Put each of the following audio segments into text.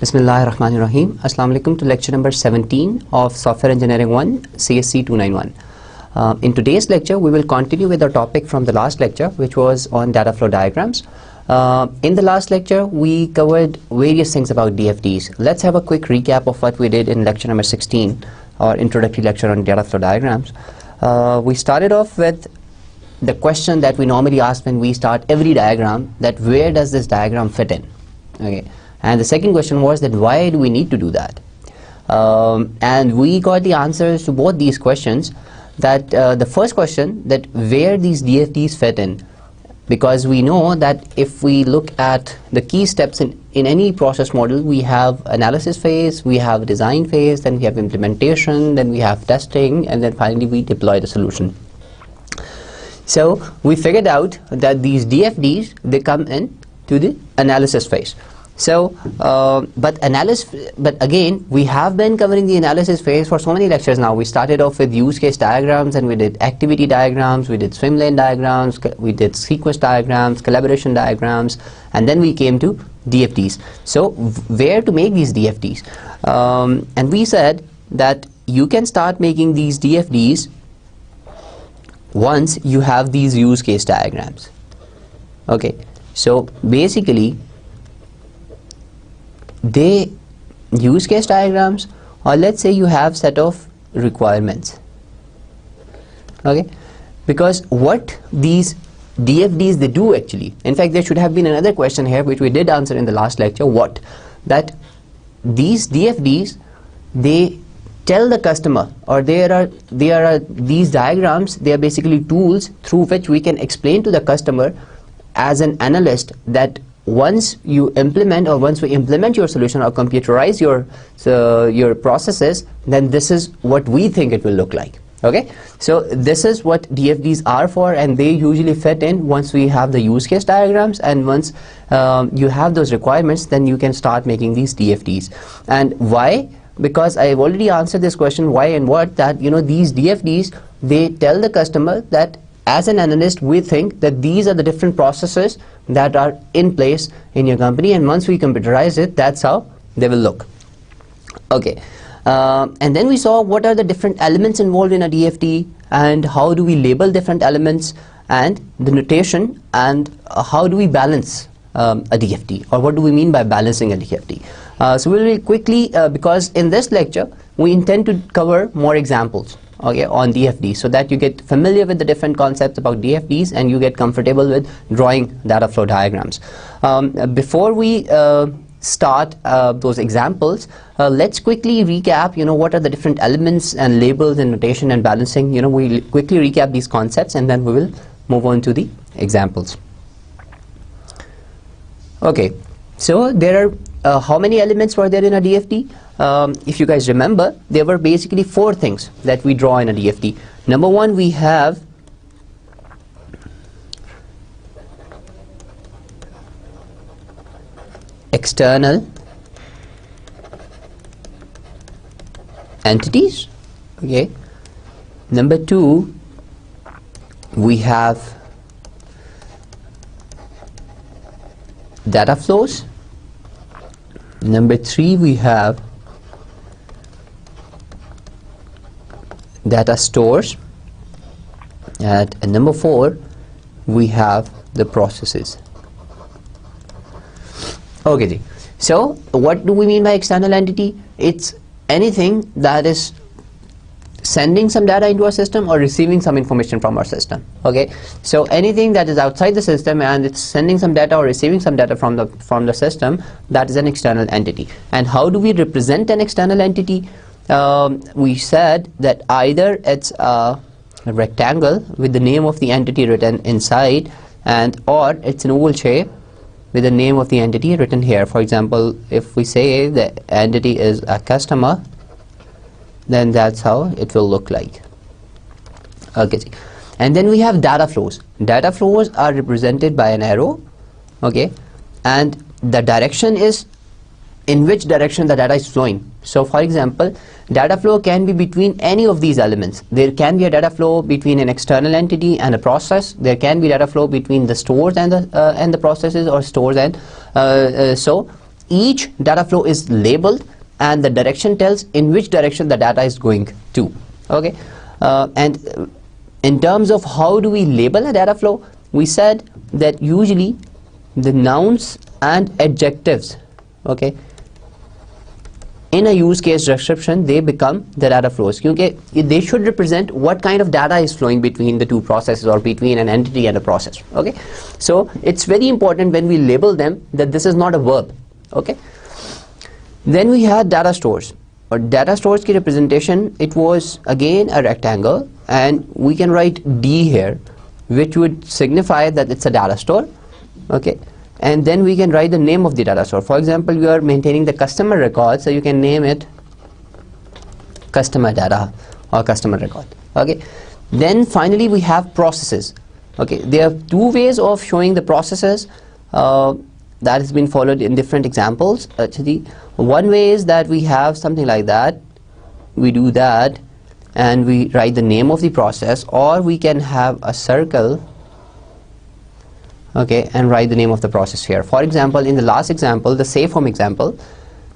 Bismillahirrahmanirrahim. Assalamu alaikum to lecture number 17 of Software Engineering 1 CSC 291. In today's lecture we will continue with our topic from the last lecture, which was on data flow diagrams. In the last lecture we covered various things about DFDs. Let's have a quick recap of what we did in lecture number 16, or introductory lecture on data flow diagrams. We started off with the question that we normally ask when we start every diagram, that where does this diagram fit in? Okay. And the second question was that why do we need to do that? And we got the answers to both these questions. That the first question, that where these DFDs fit in, because we know that if we look at the key steps in any process model, we have analysis phase, we have design phase, then we have implementation, then we have testing, and then finally we deploy the solution. So we figured out that these DFDs, they come in to the analysis phase. So, but again, we have been covering the analysis phase for so many lectures now. We started off with use case diagrams, and we did activity diagrams, we did swim lane diagrams, we did sequence diagrams, collaboration diagrams, and then we came to DFDs. So, where to make these DFDs? And we said that you can start making these DFDs once you have these use case diagrams. Okay, so basically, they use case diagrams, or let's say you have set of requirements. Okay, because what these DFDs they do actually, in fact there should have been another question here which we did answer in the last lecture, that these DFDs, they tell the customer, or there are these diagrams, they are basically tools through which we can explain to the customer as an analyst that once you implement, or once we implement your solution or computerize your processes, then this is what we think it will look like. Okay, so this is what DFDs are for, and they usually fit in once we have the use case diagrams, and once you have those requirements, then you can start making these DFDs. And why? Because I have already answered this question, why and what, that these DFDs, they tell the customer that as an analyst, we think that these are the different processes that are in place in your company, and once we computerize it, that's how they will look. Okay, and then we saw what are the different elements involved in a DFD, and how do we label different elements, and the notation, and how do we balance a DFD, or what do we mean by balancing a DFD. So we will quickly, because in this lecture we intend to cover more examples, okay, on DFD, so that you get familiar with the different concepts about DFDs and you get comfortable with drawing data flow diagrams. Before we start those examples, let's quickly recap what are the different elements and labels and notation and balancing. We'll quickly recap these concepts and then we will move on to the examples. Okay, so there are how many elements were there in a DFD? If you guys remember, there were basically 4 things that we draw in a DFD. Number 1, we have external entities. Okay. Number 2, we have data flows. Number 3, we have data stores, and number 4, we have the processes. Okay, so what do we mean by external entity? It's anything that is sending some data into our system or receiving some information from our system. Okay, so anything that is outside the system and it's sending some data or receiving some data from the system, that is an external entity. And how do we represent an external entity? We said that either it's a rectangle with the name of the entity written inside, or it's an oval shape with the name of the entity written here. For example, if we say the entity is a customer, then that's how it will look like. Okay, and then we have data flows. Data flows are represented by an arrow. Okay, and the direction is in which direction the data is flowing. So for example, data flow can be between any of these elements. There can be a data flow between an external entity and a process. There can be data flow between the stores and the processes, or stores and so each data flow is labeled and the direction tells in which direction the data is going to. Okay, and in terms of how do we label a data flow, we said that usually the nouns and adjectives, okay, in a use case description, they become the data flows, because they should represent what kind of data is flowing between the two processes or between an entity and a process. Okay, so it's very important when we label them that this is not a verb. Okay, then we had data stores. Or data stores ki representation, it was again a rectangle, and we can write D here, which would signify that it's a data store. Okay, and then we can write the name of the data store. For example, we are maintaining the customer record, so you can name it customer data or customer record. Okay, then finally we have processes. Okay, there are two ways of showing the processes that has been followed in different examples. Actually, one way is that we have something like that, we do that and we write the name of the process, or we can have a circle, okay, and write the name of the process here. For example, in the last example, the safe home example,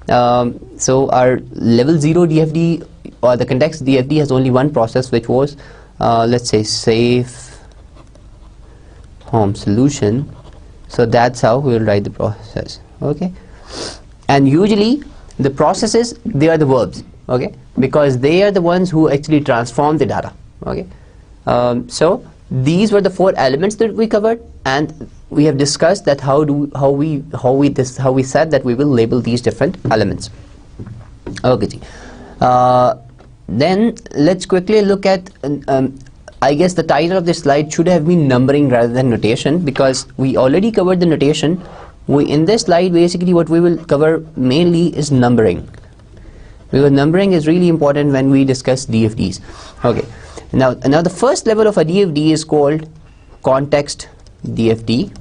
so our level 0 DFD or the context DFD has only one process, which was let's say safe home solution. So that's how we will write the process. Okay, and usually the processes, they are the verbs, okay, because they are the ones who actually transform the data. Okay, so these were the four elements that we covered, and we have discussed that how we said that we will label these different elements. Okay, then let's quickly look at I guess the title of this slide should have been numbering rather than notation, because we already covered the notation. In this slide, basically what we will cover mainly is numbering, because numbering is really important when we discuss DFDs. Okay, now the first level of a DFD is called context DFD.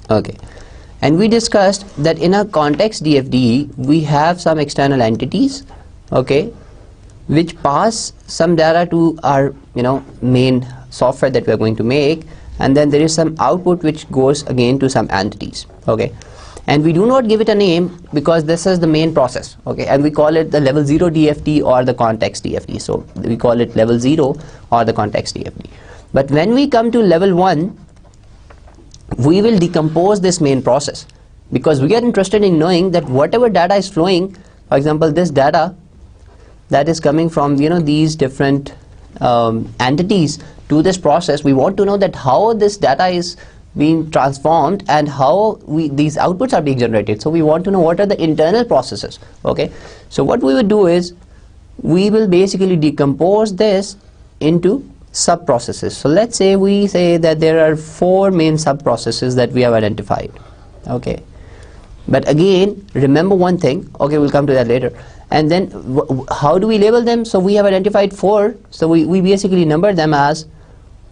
Okay, and we discussed that in a context DFD we have some external entities, okay, which pass some data to our main software that we are going to make, and then there is some output which goes again to some entities. Okay, and we do not give it a name because this is the main process. Okay, and we call it the level 0 DFD or the context DFD. So we call it level 0 or the context DFD. But when we come to level 1, we will decompose this main process, because we are interested in knowing that whatever data is flowing, for example this data that is coming from these different entities to this process, we want to know that how this data is being transformed and how these outputs are being generated. So we want to know what are the internal processes. Okay, so what we will do is we will basically decompose this into sub processes. So let's say we say that there are 4 main sub processes that we have identified. Okay, but again remember one thing, okay, we'll come to that later. And then how do we label them? So we have identified 4, so we basically number them as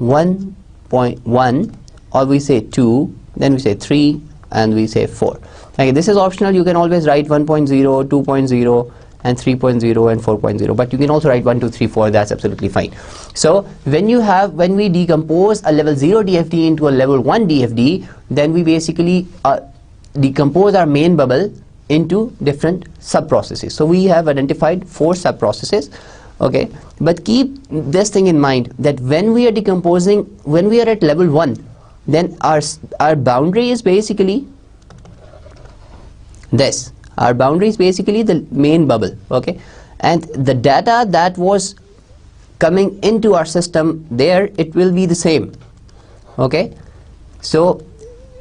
1.1, or we say 2, then we say 3, and we say 4. Okay, this is optional. You can always write 1.0, 2.0 and 3.0 and 4.0, but you can also write 1, 2, 3, 4. That's absolutely fine. So when we decompose a level 0 DFD into a level 1 DFD, then we basically decompose our main bubble into different sub processes. So we have identified 4 sub processes. Okay, but keep this thing in mind, that when we are decomposing, when we are at level 1, then our boundary is basically this. Our boundary is basically the main bubble. Okay, and the data that was coming into our system there, it will be the same. Okay, so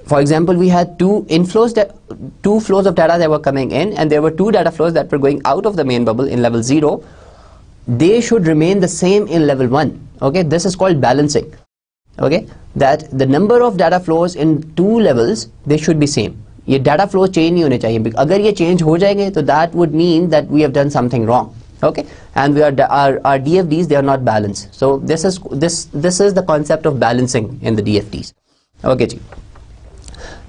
for example, we had two flows of data that were coming in, and there were 2 data flows that were going out of the main bubble in level 0. They should remain the same in level 1. Okay, this is called balancing. Okay, that the number of data flows in 2 levels, they should be same. ये data flows change नहीं होने चाहिए. अगर ये change हो जाएंगे, तो that would mean that we have done something wrong. Okay, and our DFDs, they are not balanced. So this is the concept of balancing in the DFDs. Okay, ji.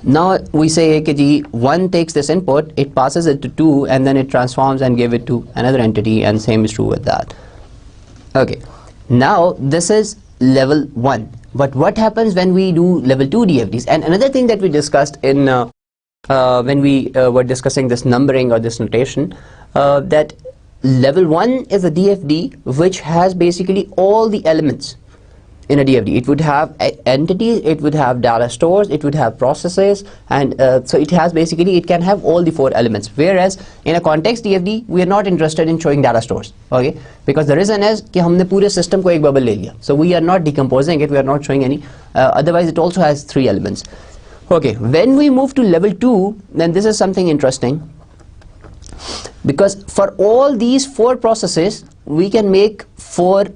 Now we say कि 1 takes this input, it passes it to 2, and then it transforms and give it to another entity, and same is true with that. Okay, now this is level 1. But what happens when we do level 2 DFDs? And another thing that we discussed in when we were discussing this numbering or this notation, that level 1 is a DFD which has basically all the elements in a DFD. It would have entities, it would have data stores, it would have processes, and so it has basically, it can have all the 4 elements. Whereas in a context DFD, we are not interested in showing data stores, okay? Because the reason is कि हमने पूरे system को एक bubble ले लिया. So we are not decomposing it, we are not showing any. Otherwise, it also has 3 elements. Okay, when we move to level 2, then this is something interesting. Because for all these 4 processes, we can make 4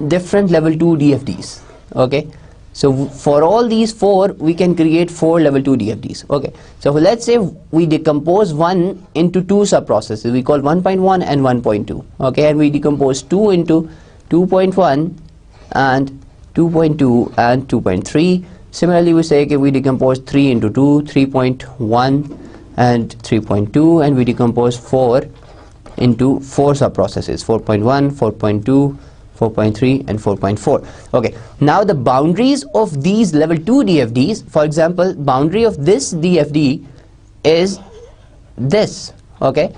different level 2 DFDs, okay? So for all these 4, we can create 4 level 2 DFDs, okay? So let's say we decompose 1 into 2 sub-processes. We call 1.1 and 1.2, okay? And we decompose 2 into 2.1 and 2.2 and 2.3. Similarly, we say okay, we decompose 3 into 2, 3.1 and 3.2, and we decompose 4 into 4 sub-processes, 4.1, 4.2, 4.3 and 4.4. Okay, now the boundaries of these level 2 DFDs, for example, boundary of this DFD is this, okay,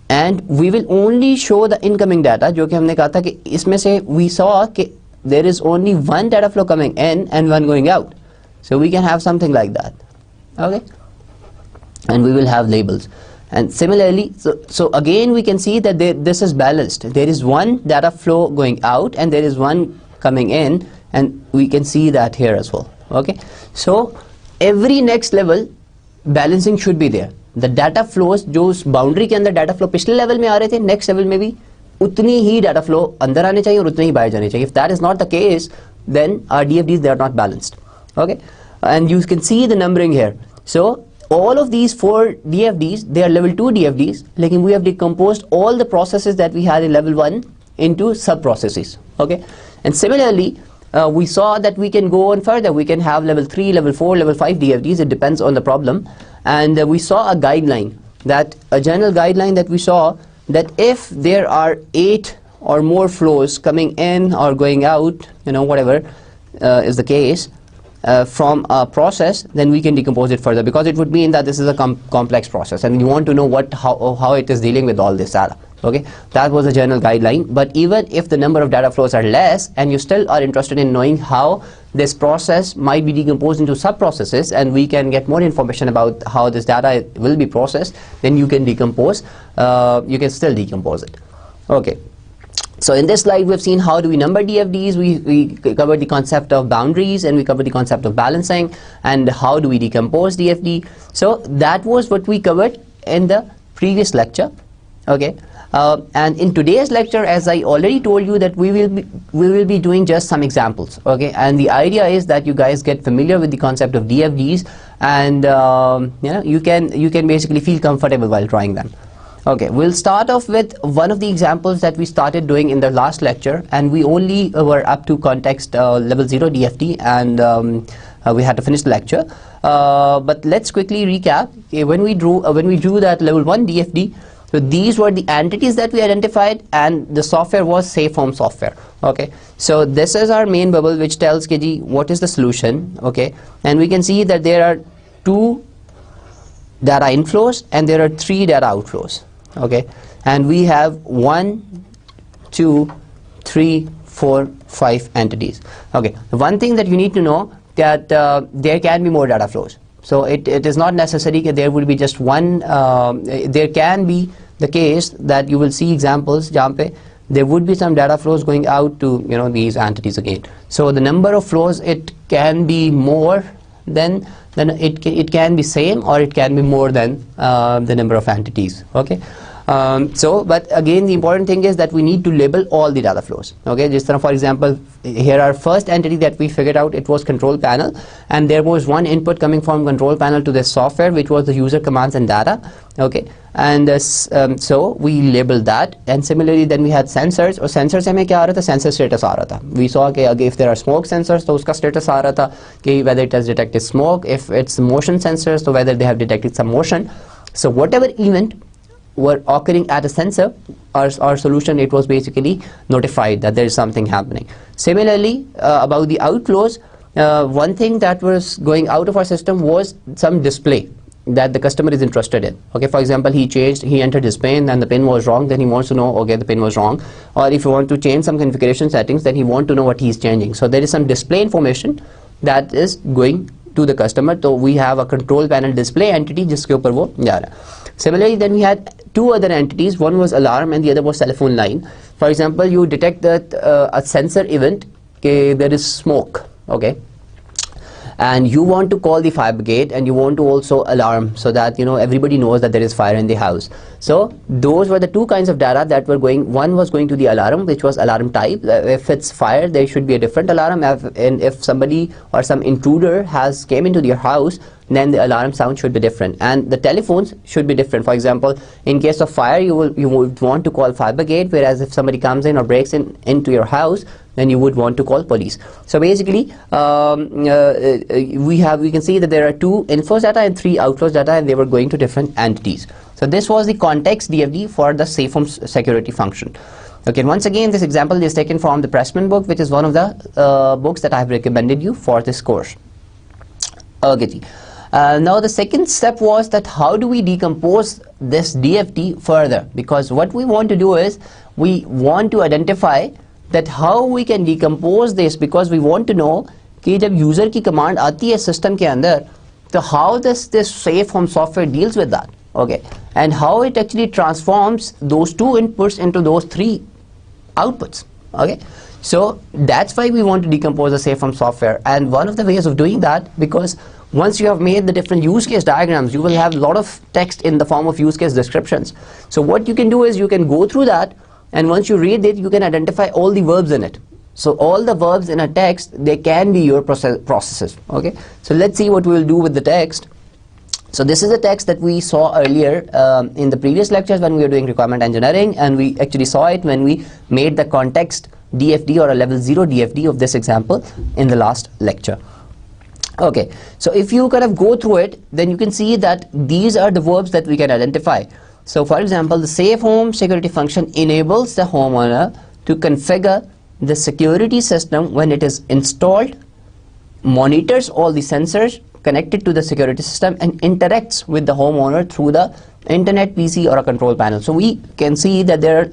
and we will only show the incoming data, जो कि हमने कहा था कि इसमें से we saw कि there is only one data flow coming in and one going out, so we can have something like that, okay, and we will have labels. And similarly, so again we can see that this is balanced. There is one data flow going out and there is one coming in, and we can see that here as well, okay. So every next level balancing should be there. The data flows जो उस boundary के अंदर data flow पिछले level में आ रहे थे, next level में भी उतनी ही data flow अंदर आने चाहिए और उतने ही बाहर जाने चाहिए. If that is not the case, then our DFDs, they are not balanced, okay. And you can see the numbering here. So all of these 4 DFDs, they are level 2 DFDs, like we have decomposed all the processes that we had in level 1 into sub-processes, okay. And similarly, we saw that we can go on further. We can have level 3, level 4, level 5 DFDs, it depends on the problem. And we saw a guideline, that a general guideline that we saw, that if there are 8 or more flows coming in or going out, you know, whatever is the case, from a process, then we can decompose it further, because it would mean that this is a complex process and you want to know how it is dealing with all this data, okay. That was a general guideline. But even if the number of data flows are less and you still are interested in knowing how this process might be decomposed into sub-processes, and we can get more information about how this data will be processed, then you can decompose, you can still decompose it, okay. So in this slide, we've seen how do we number DFDs, we covered the concept of boundaries, and we covered the concept of balancing, and how do we decompose DFD. So that was what we covered in the previous lecture, okay. And in today's lecture, as I already told you, that we will be doing just some examples, okay. And the idea is that you guys get familiar with the concept of DFDs, and you know, you can basically feel comfortable while trying them. Okay, we'll start off with one of the examples that we started doing in the last lecture, and we only were up to context level 0 DFD, and we had to finish the lecture. But let's quickly recap. Okay, when we drew that level 1 DFD, so these were the entities that we identified, and the software was safe home software, okay. So this is our main bubble, which tells KG what is the solution, okay. And we can see that there are 2 data inflows and there are 3 data outflows, okay. And we have 1, 2, 3, 4, 5 entities, okay. One thing that you need to know, that there can be more data flows. So it is not necessary that there would be just one. There can be the case that you will see examples जहाँ पे there would be some data flows going out to, you know, these entities again. So the number of flows, it can be more than it can be same, or it can be more than the number of entities, okay. But again, the important thing is that we need to label all the data flows, okay. Just for example, here our first entity that we figured out, it was control panel, and there was one input coming from control panel to this software, which was the user commands and data, okay. And so we labeled that. And similarly, then we had sensors, और sensors से हमें क्या आ रहा था, sensor status आ रहा था. We saw कि if there are smoke sensors, तो उसका status आ रहा था कि whether it has detected smoke. If it's motion sensors, so whether they have detected some motion. So whatever event were occurring at a sensor, our solution, it was basically notified that there is something happening. Similarly, about the outflows, one thing that was going out of our system was some display. that the customer is interested in. Okay, for example, he entered his PIN and the PIN was wrong, then he wants to know, okay, the PIN was wrong. Or if you want to change some configuration settings, then he wants to know what he's changing. So there is some display information that is going to the customer. So we have a control panel display entity jiske upar wo ja raha hai. Similarly, then we had two other entities. One was alarm and the other was telephone line. For example, you detect that a sensor event, okay, there is smoke, okay, and you want to call the fire brigade and you want to also alarm so that everybody knows that there is fire in the house. So those were the two kinds of data that were going. One was going to the alarm, which was alarm type. If it's fire, there should be a different alarm, and if somebody or some intruder has came into your house, then the alarm sound should be different, and the telephones should be different. For example, in case of fire, you would want to call fire brigade, whereas if somebody comes in or breaks into your house, then you would want to call police. So basically, we can see that there are two inflows data and three outflows data, and they were going to different entities. So this was the context DFD for the safe home security function. Okay, once again, this example is taken from the Pressman book, which is one of the books that I have recommended you for this course. Okay. Now the second step was that how do we decompose this DFD further, because what we want to do is we want to identify that how we can decompose this, because we want to know कि जब user की command आती है system के अंदर, तो how does this safe home software deals with that, okay, and how it actually transforms those two inputs into those three outputs. Okay, so that's why we want to decompose the safe home software, and one of the ways of doing that, because once you have made the different use case diagrams, you will have a lot of text in the form of use case descriptions. So what you can do is you can go through that, and once you read it, you can identify all the verbs in it. So all the verbs in a text, they can be your processes. Okay, so let's see what we will do with the text. So this is the text that we saw earlier in the previous lectures when we were doing requirement engineering, and we actually saw it when we made the context DFD or a level 0 DFD of this example in the last lecture. Okay, so if you kind of go through it, then you can see that these are the verbs that we can identify. So for example, the safe home security function enables the homeowner to configure the security system when it is installed, monitors all the sensors connected to the security system, and interacts with the homeowner through the internet, PC, or a control panel. So we can see that there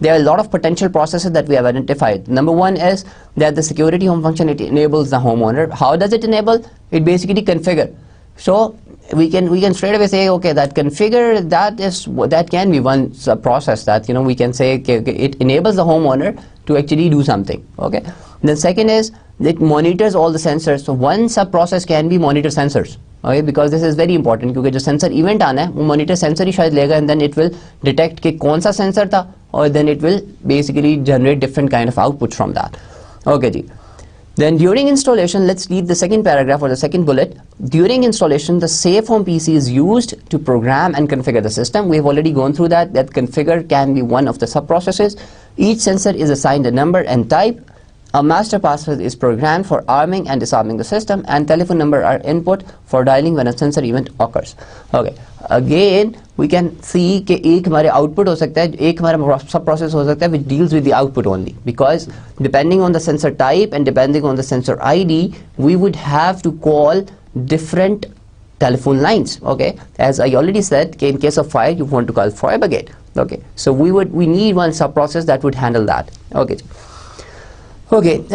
are a lot of potential processes that we have identified. Number one is that the security home function, it enables the homeowner. How does it enable? It basically configure. So we can straight away say, okay, that configure, that can be one process that we can say, okay, it enables the homeowner to actually do something. Okay. Then second is it monitors all the sensors. So one sub process can be monitor sensors. Okay, because this is very important, क्योंकि जो sensor event आना है वो monitor sensor ही शायद लेगा, and then it will detect कि कौन सा sensor था, और then it will basically generate different kind of outputs from that. Okay ji. Then during installation, let's read the second paragraph or the second bullet. During installation, the safe home PC is used to program and configure the system. We've already gone through that configure can be one of the sub processes. Each sensor is assigned a number and type. A master password is programmed for arming and disarming the system, and telephone number are input for dialing when a sensor event occurs. Okay, again we can see कि एक हमारे output हो सकता है, एक हमारा sub process हो सकता है which deals with the output only, because depending on the sensor type and depending on the sensor ID, we would have to call different telephone lines. Okay, as I already said, in case of fire, you want to call fire brigade. Okay, so we need one sub process that would handle that. Okay. Okay,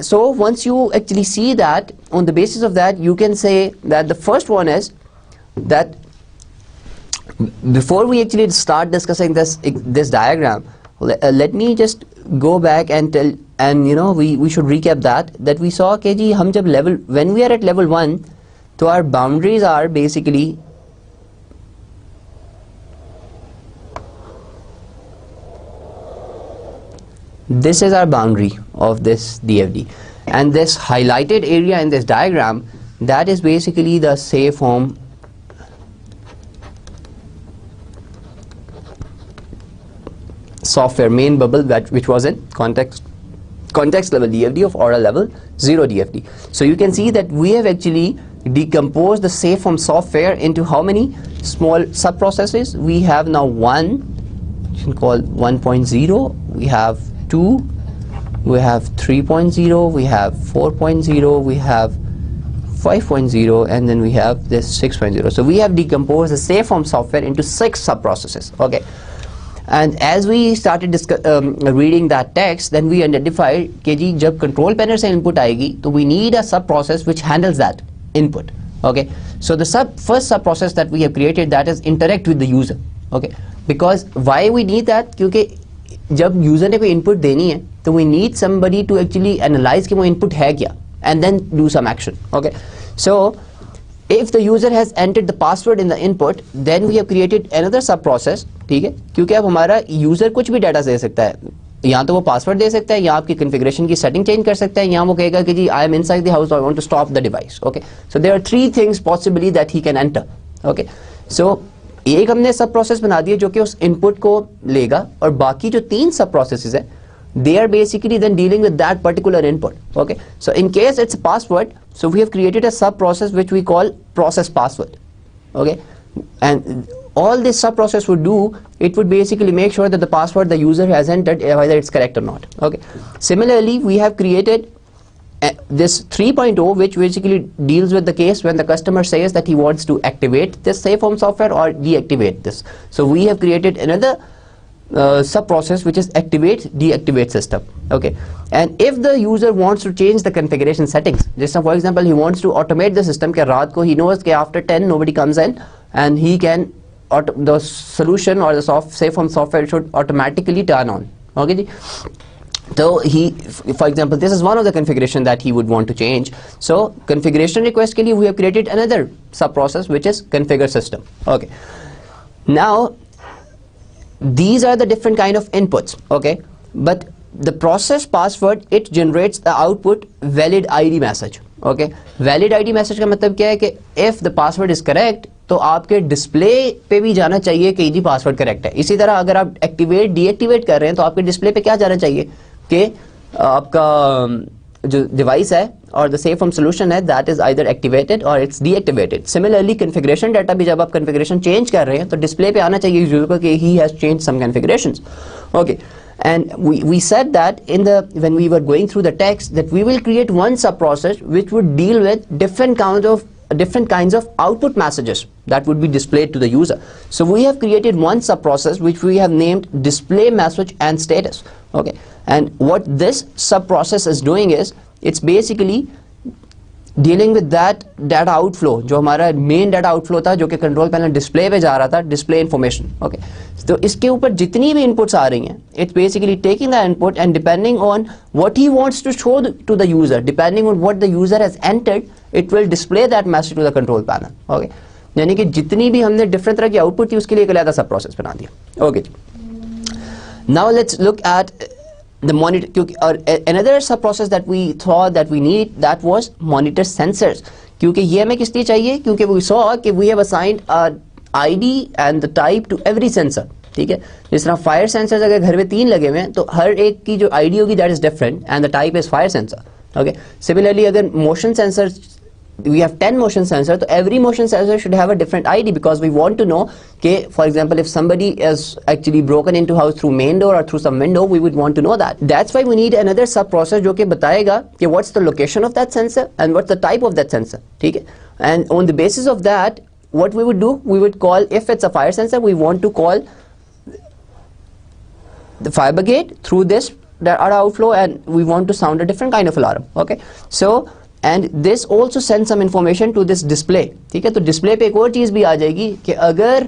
so once you actually see that, on the basis of that, you can say that the first one is that before we actually start discussing this diagram, let me just go back and tell, and we should recap that we saw कि जी हम जब when we are at level 1, so our boundaries are basically this is our boundary of this DFD, and this highlighted area in this diagram, that is basically the safe home software main bubble which was in context level DFD of or a level 0 DFD. So you can see that we have actually decomposed the safe home software into how many small sub processes. We have now one, you can call 1.0, we have 2, we have 3.0, we have 4.0, we have 5.0 and then we have this 6.0. So we have decomposed the Saveform software into 6 sub-processes. Okay, and as we started reading that text, then we identified कि जी जब control panel से input आएगी तो we need a sub-process which handles that input. Okay, so the first sub-process that we have created, that is interact with the user. Okay, because why we need that? क्योंकि जब user ने कोई input देनी है तो we need somebody to actually analyze कि वो input है क्या and then do some action. Okay, so if the user has entered the password in the input, then we have created another sub process. ठीक है, क्योंकि अब हमारा user कुछ भी डाटा दे सकता है, या तो वो पासवर्ड दे सकता है, या आपकी कॉन्फ़िगरेशन की सेटिंग चेंज कर सकता है, या वो कहेगा कि जी I am inside the house, I want to stop the device. Okay, so there are 3 things possibly that he can enter. Okay, so एक हमने सब प्रोसेस बना दिया जो कि उस इनपुट को लेगा, और बाकी जो 3 सब प्रोसेसेस है they are basically then dealing with that particular input. Okay, so in case it's a password, so we have created a sub process which we call process password. Okay, and all this sub process would do, it would basically make sure that the password the user has entered, whether it's correct or not. Okay, similarly we have created this 3.0 which basically deals with the case when the customer says that he wants to activate this Saveform software or deactivate this. So we have created another sub process which is activate deactivate system. Okay, and if the user wants to change the configuration settings, just for example he wants to automate the system कि रात को he knows कि after 10 nobody comes in and he can the solution or the Saveform software should automatically turn on. Okay, so he, for example, this is one of the configuration that he would want to change. So configuration request के लिए we have created another sub process which is configure system. Okay, now these are the different kind of inputs. Okay, but the process password, it generates the output valid ID message. Okay, valid ID message का मतलब क्या है कि if the password is correct तो आपके display पे भी जाना चाहिए कि जी पासवर्ड करेक्ट है. इसी तरह अगर आप एक्टिवेट डीएक्टिवेट कर रहे हैं तो आपके डिस्प्ले पे क्या जाना चाहिए कि आपका जो डिवाइस है और द Saveform solution है that is either activated or it's deactivated. Similarly configuration data भी जब आप configuration change कर रहे हैं तो डिस्प्ले पे आना चाहिए यूजर को कि he has changed some configurations. Okay, and we said that in the when we were going through the text that we will create one sub process which would deal with different kinds of output messages that would be displayed to the user. So we have created one sub process which we have named display message and status. Okay, and what this sub process is doing is it's basically dealing with that data outflow जो हमारा main data outflow था जो कि control panel display पे जा रहा था, display information. Okay, तो इसके ऊपर जितनी भी inputs आ रही हैं, it's basically taking the input and depending on what he wants to show to the user, depending on what the user has entered, it will display that message to the control panel. Okay, यानी कि जितनी भी हमने different तरह की output थी उसके लिए एक अलग sub process बना दिया. Okay, now let's look at the monitor, or another sub process that we thought that we need, that was monitor sensors. क्योंकि ये हमें किस लिए चाहिए? क्योंकि we saw कि we have assigned a ID and the type to every sensor. ठीक है, जिस तरह फायर सेंसर्स अगर घर में 3 लगे हुए हैं तो हर एक की जो ID होगी that is different and the type is fire sensor. Okay, similarly अगर motion sensors, we have 10 motion sensors, so every motion sensor should have a different ID because we want to know okay, for example if somebody is actually broken into house through main door or through some window, we would want to know that. That's why we need another sub process जो कि बताएगा कि what's the location of that sensor and what's the type of that sensor. ठीक है, and on the basis of that what we would do, we would call, if it's a fire sensor, we want to call the fire brigade through this outflow and we want to sound a different kind of alarm. Okay, so and this also sends some information to this display. ठीक है, तो display पे एक और चीज़ भी आ जाएगी कि अगर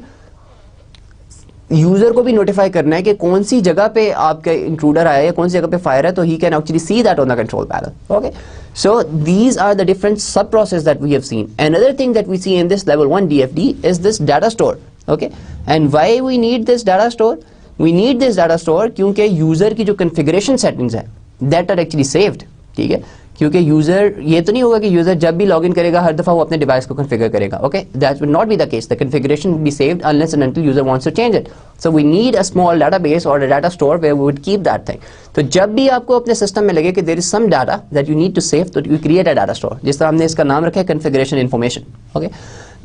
यूजर को भी नोटिफाई करना है कि कौन सी जगह पे आपका इंट्रूडर आया है, कौन सी जगह पे फायर है, तो he can actually see that on the control panel. Okay, so these are the different sub processes that we have seen. Another thing that we see in this level 1 DFD is this data store. Okay, and why we need this data store? We need this data store क्योंकि user की जो configuration settings है that are actually saved. ठीक है, क्योंकि user ये तो नहीं होगा कि यूजर जब भी लॉगिन करेगा हर दफा वो अपने डिवाइस को कॉन्फ़िगर करेगा. Okay, that will not be the case. The configuration will be saved unless and until user wants to change it. So we need a small database और a data store where we would keep that thing. तो जब भी आपको अपने system में लगे कि there is some data that you need to save, तो you create a data store. जिस तरह हमने इसका नाम रखा है configuration information. Okay,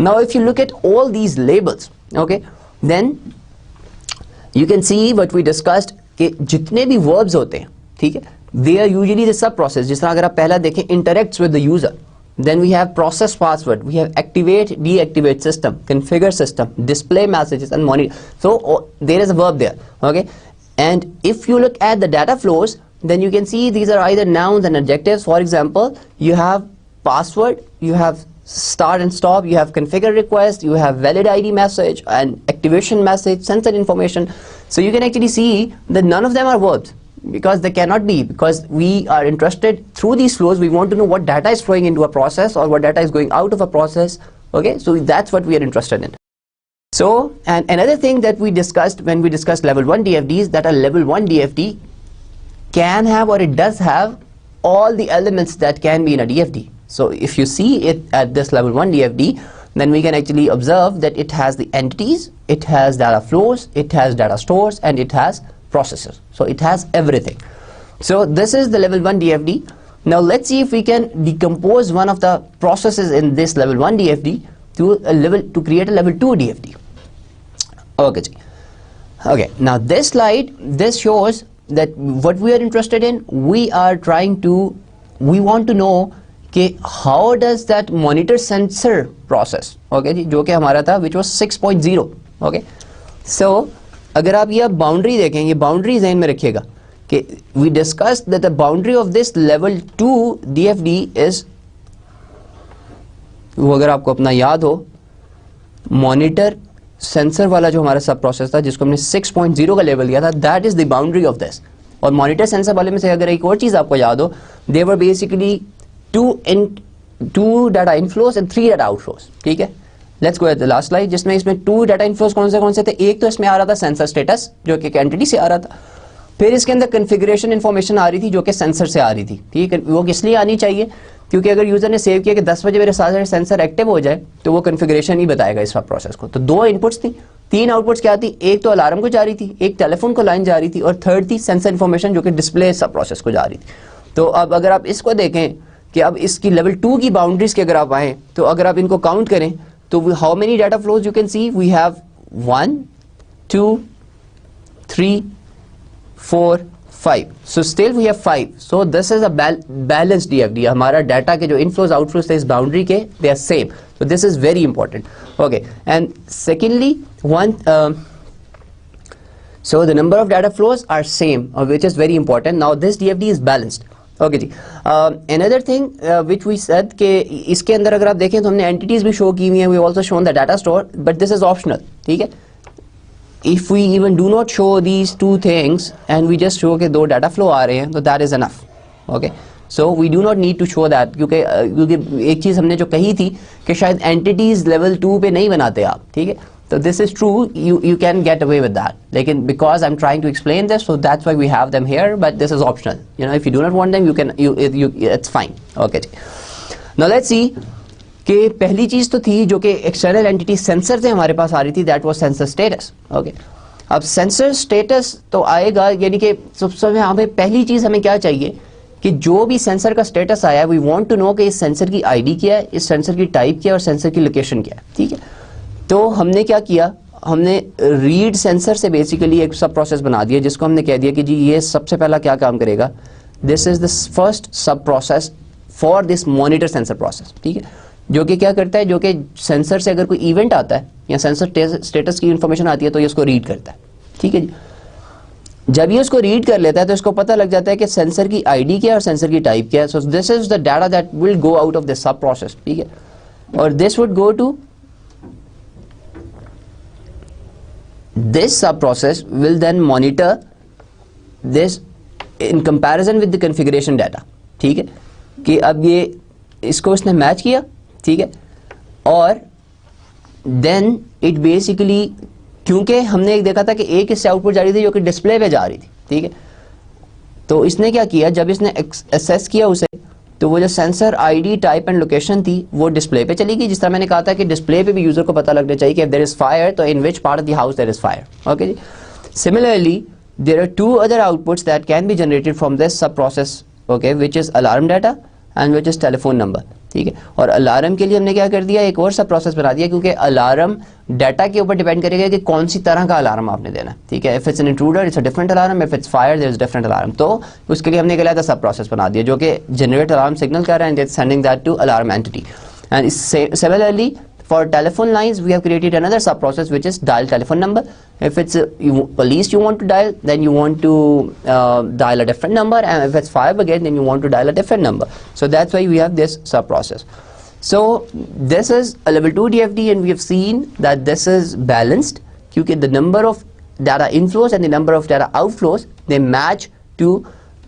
now if you look at all these labels, okay, then you can see what we discussed कि जितने भी वर्ब्स होते हैं, ठीक है, they are usually the sub process. जिस तरह अगर आप पहला देखें interacts with the user, then we have process password, we have activate, deactivate system, configure system, display messages and monitor. So there is a verb there, okay? And if you look at the data flows, then you can see these are either nouns and adjectives. For example, you have password, you have start and stop, you have configure request, you have valid ID message and activation message, sensor information. So you can actually see that none of them are verbs, because they cannot be, because we are interested through these flows. We want to know what data is flowing into a process or what data is going out of a process, okay? So that's what we are interested in. So, and another thing that we discussed when we discussed level 1 DFDs, that a level 1 DFD can have, or it does have, all the elements that can be in a DFD. So if you see it at this level 1 DFD, then we can actually observe that it has the entities, it has data flows, it has data stores, and it has processors. So it has everything. So this is the level 1 DFD. Now let's see if we can decompose one of the processes in this level 1 DFD to create a level 2 DFD. Okay. Okay. Now this slide, this shows that what we are interested in, we want to know कि how does that monitor sensor process, okay जी, जो कि हमारा था which was 6.0, okay. So अगर आप ये boundary देखें, ये बाउंड्री ज़हन में रखिएगा कि we discussed that the boundary of this level 2 DFD is, वो अगर आपको अपना याद हो, मॉनिटर सेंसर वाला जो हमारा सब प्रोसेस था जिसको हमने 6.0 का लेवल दिया था, that is the boundary of this. और मॉनिटर सेंसर वाले में से अगर एक और चीज़ आपको याद हो, they were basically two data inflows and 3 data outflows. ठीक है, let's go at the last slide, जिसमें इसमें 2 डाटा इनफ्लोस कौन से थे. एक तो इसमें आ रहा था सेंसर स्टेटस जो कि एंटिटी से आ रहा था, फिर इसके अंदर कन्फिगरेशन इन्फॉर्मेशन आ रही थी जो कि सेंसर से आ रही थी. ठीक है, वो किस लिए आनी चाहिए, क्योंकि अगर यूजर ने सेव किया कि 10 बजे मेरे साथ सेंसर एक्टिव हो जाए तो वो कन्फिगरेशन ही बताएगा इस सब प्रोसेस को. तो 2 इनपुट्स थी, 3 आउटपुट्स क्या थी, एक तो अलार्म को जा रही थी, एक टेलीफोन को लाइन जा रही थी, और थर्ड थी सेंसर इन्फॉर्मेशन जो कि डिस्प्ले सब प्रोसेस को जा रही थी. तो अब अगर आप इसको देखें कि अब इसकी लेवल 2 की बाउंड्रीज के अगर आप आएँ तो अगर आप इनको काउंट करें तो how many data flows you can see, we have 1 2 3 4 5. So still we have 5. So this is a balanced DFD. हमारा डाटा के जो inflows outflows थे इस boundary के, they are same. So this is very important. Okay. And secondly, so the number of data flows are same, which is very important. Now this DFD is balanced. Okay ji. Another thing which we said कि इसके अंदर अगर आप देखें तो हमने entities भी show की हुई हैं. We also shown the data store, but this is optional. ठीक है. If we even do not show these 2 things and we just show कि 2 data flow आ रहे हैं तो that is enough. Okay, so we do not need to show that क्योंकि एक चीज़ हमने जो कही थी कि शायद entities level 2 पे नहीं बनाते आप. ठीक है, तो this is true, you can get away with that. लेकिन because I'm trying to explain this, so that's why we have them here, but this is optional. You know, if you do not want them, it's fine. Okay, now let's see कि पहली चीज़ तो थी जो कि external entity sensor से हमारे पास आ रही थी, that was sensor status. Okay, अब सेंसर स्टेटस तो आएगा, यानी कि सबसे यहाँ पे पहली चीज़ हमें क्या चाहिए कि जो भी सेंसर का स्टेटस आया है, वी वांट टू नो कि इस सेंसर की आईडी क्या है, इस सेंसर की टाइप क्या है और सेंसर की लोकेशन क्या है. ठीक है, तो हमने क्या किया, हमने रीड सेंसर से बेसिकली एक सब प्रोसेस बना दिया जिसको हमने कह दिया कि जी ये सबसे पहला क्या काम करेगा, दिस इज द फर्स्ट सब process for this monitor sensor process. ठीक है, जो कि क्या करता है, जो कि सेंसर से अगर कोई इवेंट आता है या सेंसर स्टेटस की इंफॉर्मेशन आती है तो ये उसको रीड करता है. ठीक है जी, जब ये उसको रीड कर लेता है तो इसको पता लग जाता है कि सेंसर की आईडी क्या है और सेंसर की टाइप क्या है. So this is the data that will go out of this sub process. ठीक है, और this would go to this sub process will then monitor this in comparison with the configuration data. ठीक है, कि अब ये इसको इसने मैच किया. ठीक है, और देन इट बेसिकली, क्योंकि हमने एक देखा था कि एक इससे आउटपुट जा रही थी जो कि डिस्प्ले पे जा रही थी. ठीक है, तो इसने क्या किया, जब इसने एसेस किया उसे, तो वो जो sensor ID type and location थी वो डिस्प्ले पे चली गई. जिस तरह मैंने कहा था कि डिस्प्ले पे भी यूजर को पता लगना चाहिए कि इफ देयर इज फायर तो in which part of the house there is fire. Okay जी, similarly there are 2 other outputs that can be generated from this sub process, okay, which is alarm data and which is telephone number. ठीक है। और alarm के लिए हमने क्या कर दिया, एक और सब प्रोसेस बना दिया, क्योंकि अलार्म डाटा के ऊपर डिपेंड करेगा कि कौन सी तरह का अलार्म आपने देना है, ठीक है। If it's an intruder it's a different alarm, if it's fire there is different alarm. तो उसके लिए हमने क्या किया था, सब प्रोसेस बना दिया जो कि जनरेट अलार्म सिग्नल कर रहा है and sending that to alarm entity. And similarly for telephone lines we have created another sub process which is dial telephone number. If it's police you want to dial, then you want to dial a different number, and if it's fire brigade then you want to dial a different number. So that's why we have this sub process. So this is a level 2 DFD and we have seen that this is balanced because the number of data inflows and the number of data outflows, they match to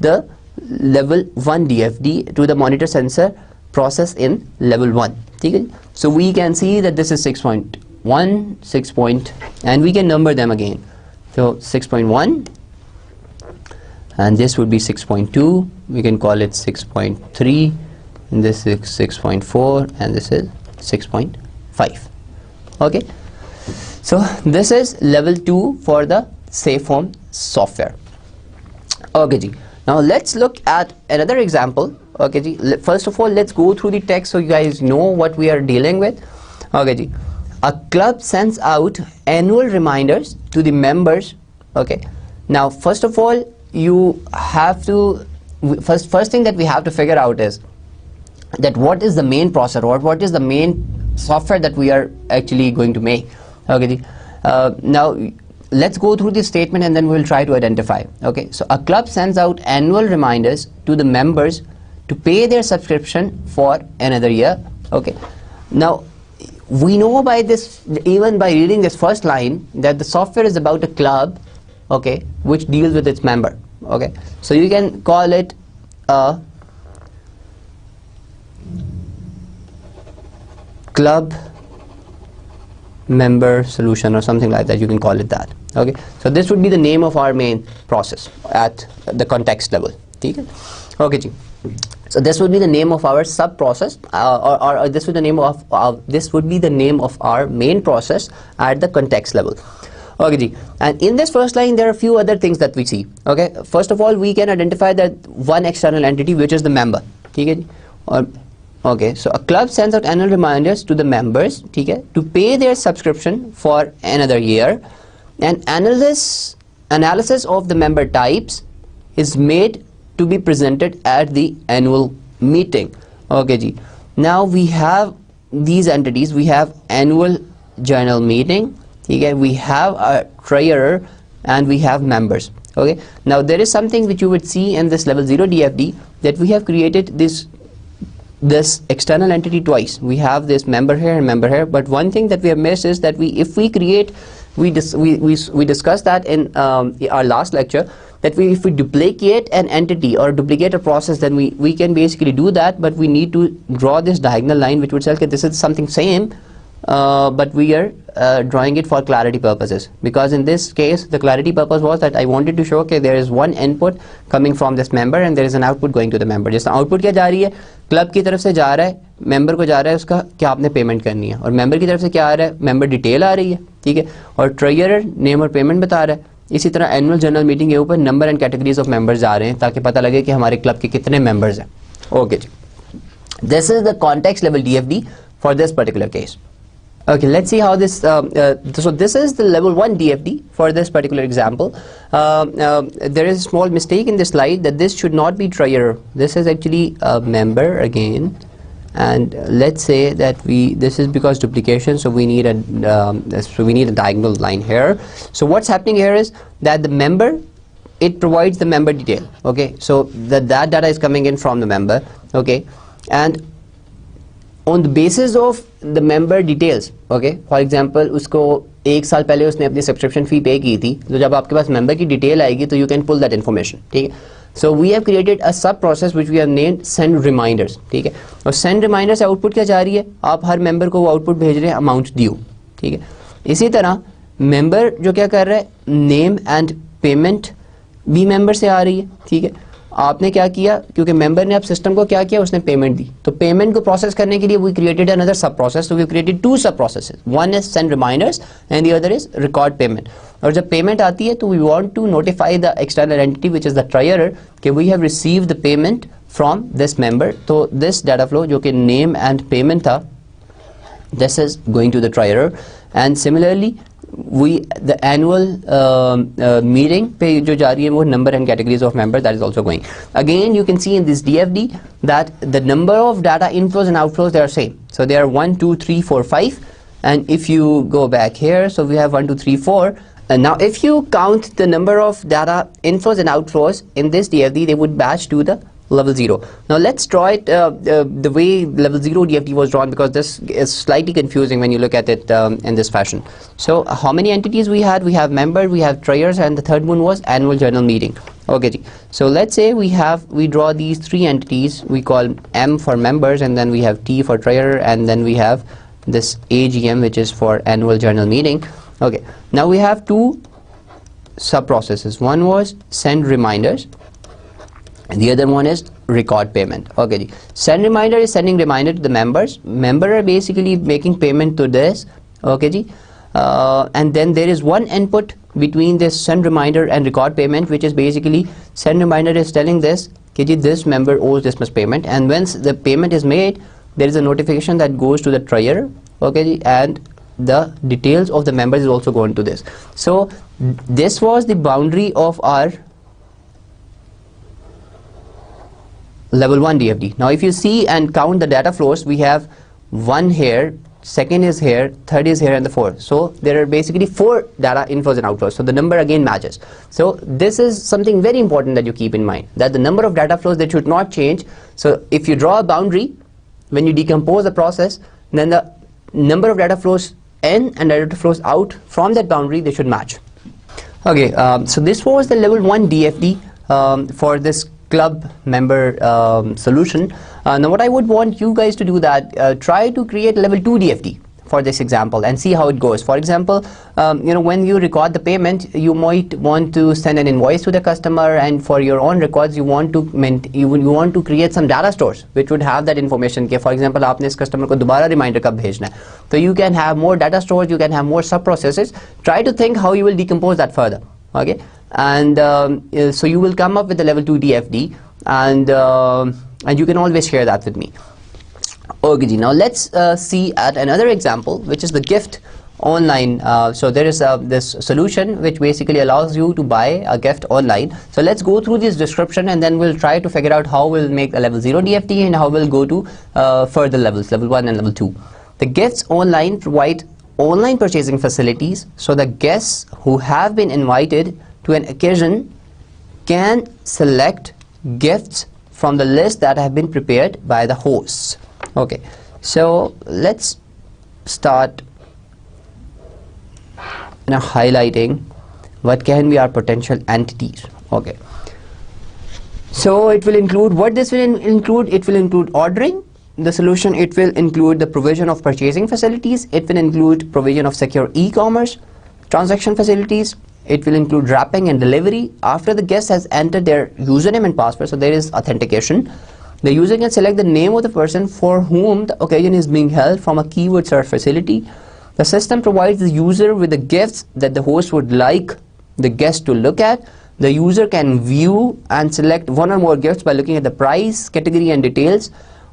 the level 1 DFD, to the monitor sensor process in level 1. Okay? So we can see that this is 6.1, 6 point, and we can number them again. So 6.1, and this would be 6.2, we can call it 6.3, and this is 6.4, and this is 6.5. Okay, so this is level 2 for the Safe Home software. Okay ji. Now let's look at another example. Okay ji, first of all let's go through the text so you guys know what we are dealing with. Okay ji, a club sends out annual reminders to the members. Okay, now first of all you have to first thing that we have to figure out is that what is the main processor or what is the main software that we are actually going to make. Okay ji, now let's go through this statement and then we'll try to identify. Okay, so a club sends out annual reminders to the members to pay their subscription for another year. Okay, now we know by this, even by reading this first line, that the software is about a club, okay, which deals with its member. Okay, so you can call it a club member solution or something like that, you can call it that. Okay, so this would be the name of our main process at the context level. Okay ji. So this would be the name of our sub process, or this would be the name of this would be the name of our main process at the context level. Okay ji. And in this first line there are a few other things that we see. Okay, first of all we can identify that one external entity which is the member. Okay, so a club sends out annual reminders to the members, to pay their subscription for another year, and analysis of the member types is made to be presented at the annual meeting. Okay ji. Now we have these entities, we have annual journal meeting, we have a treasurer, and we have members. Okay, now there is something which you would see in this level 0 DFD, that we have created this external entity twice. We have this member here and member here, but one thing that we have missed is that if we create, we discussed that in our last lecture, that if we duplicate an entity or duplicate a process, then we can basically do that, but we need to draw this diagonal line which would tell that this is something same, but we are drawing it for clarity purposes, because in this case the clarity purpose was that I wanted to show there is one input coming from this member and there is an output going to the member. जैसे output क्या जा रही है, club की तरफ से जा रहा है, member को जा रहा है उसका क्या आपने पेमेंट करनी है, और member की तरफ से क्या आ रहा है, member डिटेल आ रही है, ठीक है, और treasurer नेम और पेमेंट बता रहा है। इसी तरह एनुअल जनरल मीटिंग के ऊपर number and categories of members आ रहे हैं ताकि पता लगे कि हमारे क्लब के कितने मेंबर्स हैं. Okay ji, this is the context level DFD for this particular case. Okay, let's see how this so this is the level 1 DFD for this particular example. There is a small mistake in this slide that this should not be treasurer. This is actually a member again, and let's say that this is because duplication, so we need a diagonal line here. So what's happening here is that the member, it provides the member detail. Okay, so that data is coming in from the member. Okay, and on the basis of the member details, okay, for example उसको एक साल पहले उसने अपनी subscription फी पे की थी, तो जब आपके पास मेंबर की डिटेल आएगी तो you can pull that information. ठीक है, so we have created a sub process which we have named send reminders. ठीक है, और सेंड रिमाइंडर से आउटपुट क्या जा रही है, आप हर मेंबर को वो आउटपुट भेज रहे हैं अमाउंट ड्यू. ठीक है, इसी तरह मेंबर जो क्या कर रहा है, नेम एंड पेमेंट भी मेंबर से आ रही है. ठीक है, आपने क्या किया, क्योंकि मेंबर ने अब सिस्टम को क्या किया, उसने पेमेंट दी, तो पेमेंट को प्रोसेस करने के लिए we created another sub process. So we created two sub processes, one is send reminders and the other is record payment. और जब पेमेंट आती है तो we want to notify the external entity which is the treasurer कि we have received the payment from this member. तो this data flow जो कि name and payment था, this is going to the treasurer, and similarly the annual meeting पे जो जा रही है वो number and categories of members, that is also going. Again you can see in this DFD that the number of data inflows and outflows, they are same. So they are 1, 2, 3, 4, 5, and if you go back here, so we have 1, 2, 3, 4. And now if you count the number of data inflows and outflows in this DFD, they would match to the level 0. Now let's draw it the way level 0 DFD was drawn, because this is slightly confusing when you look at it in this fashion. So how many entities we had? We have member, we have treasurers, and the third one was annual general meeting. Okay, so let's say we draw these three entities. We call M for members, and then we have T for treasurer, and then we have this AGM, which is for annual general meeting. Okay, now we have two sub processes. One was send reminders, and the other one is record payment. Okay, send reminder is sending reminder to the members. Member are basically making payment to this. Okay, and then there is one input between this send reminder and record payment, which is basically send reminder is telling this, okay, this member owes this much payment, and once the payment is made, there is a notification that goes to the treasurer. Okay, and the details of the members is also going to this. So this was the boundary of our level 1 DFD. Now if you see and count the data flows, we have 1 here, second is here, third is here, and the fourth. So there are basically 4 data inflows and outflows. So the number again matches. So this is something very important that you keep in mind, that the number of data flows, they should not change. So if you draw a boundary, when you decompose the process, then the number of data flows in and data flows out from that boundary, they should match. Okay, so this was the level 1 DFD for this club member solution. Now what I would want you guys to do that try to create level 2 DFD for this example and see how it goes. For example, you know, when you record the payment, you might want to send an invoice to the customer, and for your own records you want to create some data stores which would have that information. For example, आपने इस customer को दोबारा reminder कब भेजना है, so you can have more data stores, you can have more sub processes. Try to think how you will decompose that further. Okay, and so you will come up with the level 2 DFD, and you can always share that with me. Okay, now let's see at another example, which is the gift online. So there is this solution which basically allows you to buy a gift online. So let's go through this description, and then we'll try to figure out how we'll make a level 0 DFD and how we'll go to further levels, level 1 and level 2. The gifts online provide online purchasing facilities, so the guests who have been invited to an occasion can select gifts from the list that have been prepared by the hosts. Okay, so let's start now highlighting what can be our potential entities. Okay, so it will include, what this will include, it will include ordering the solution, it will include the provision of purchasing facilities, it will include provision of secure e-commerce transaction facilities, it will include wrapping and delivery after the guest has entered their username and password. So there is authentication. The user can select the name of the person for whom the occasion is being held from a keyword search facility. The system provides the user with the gifts that the host would like the guest to look at. The user can view and select one or more gifts by looking at the price, category, and details.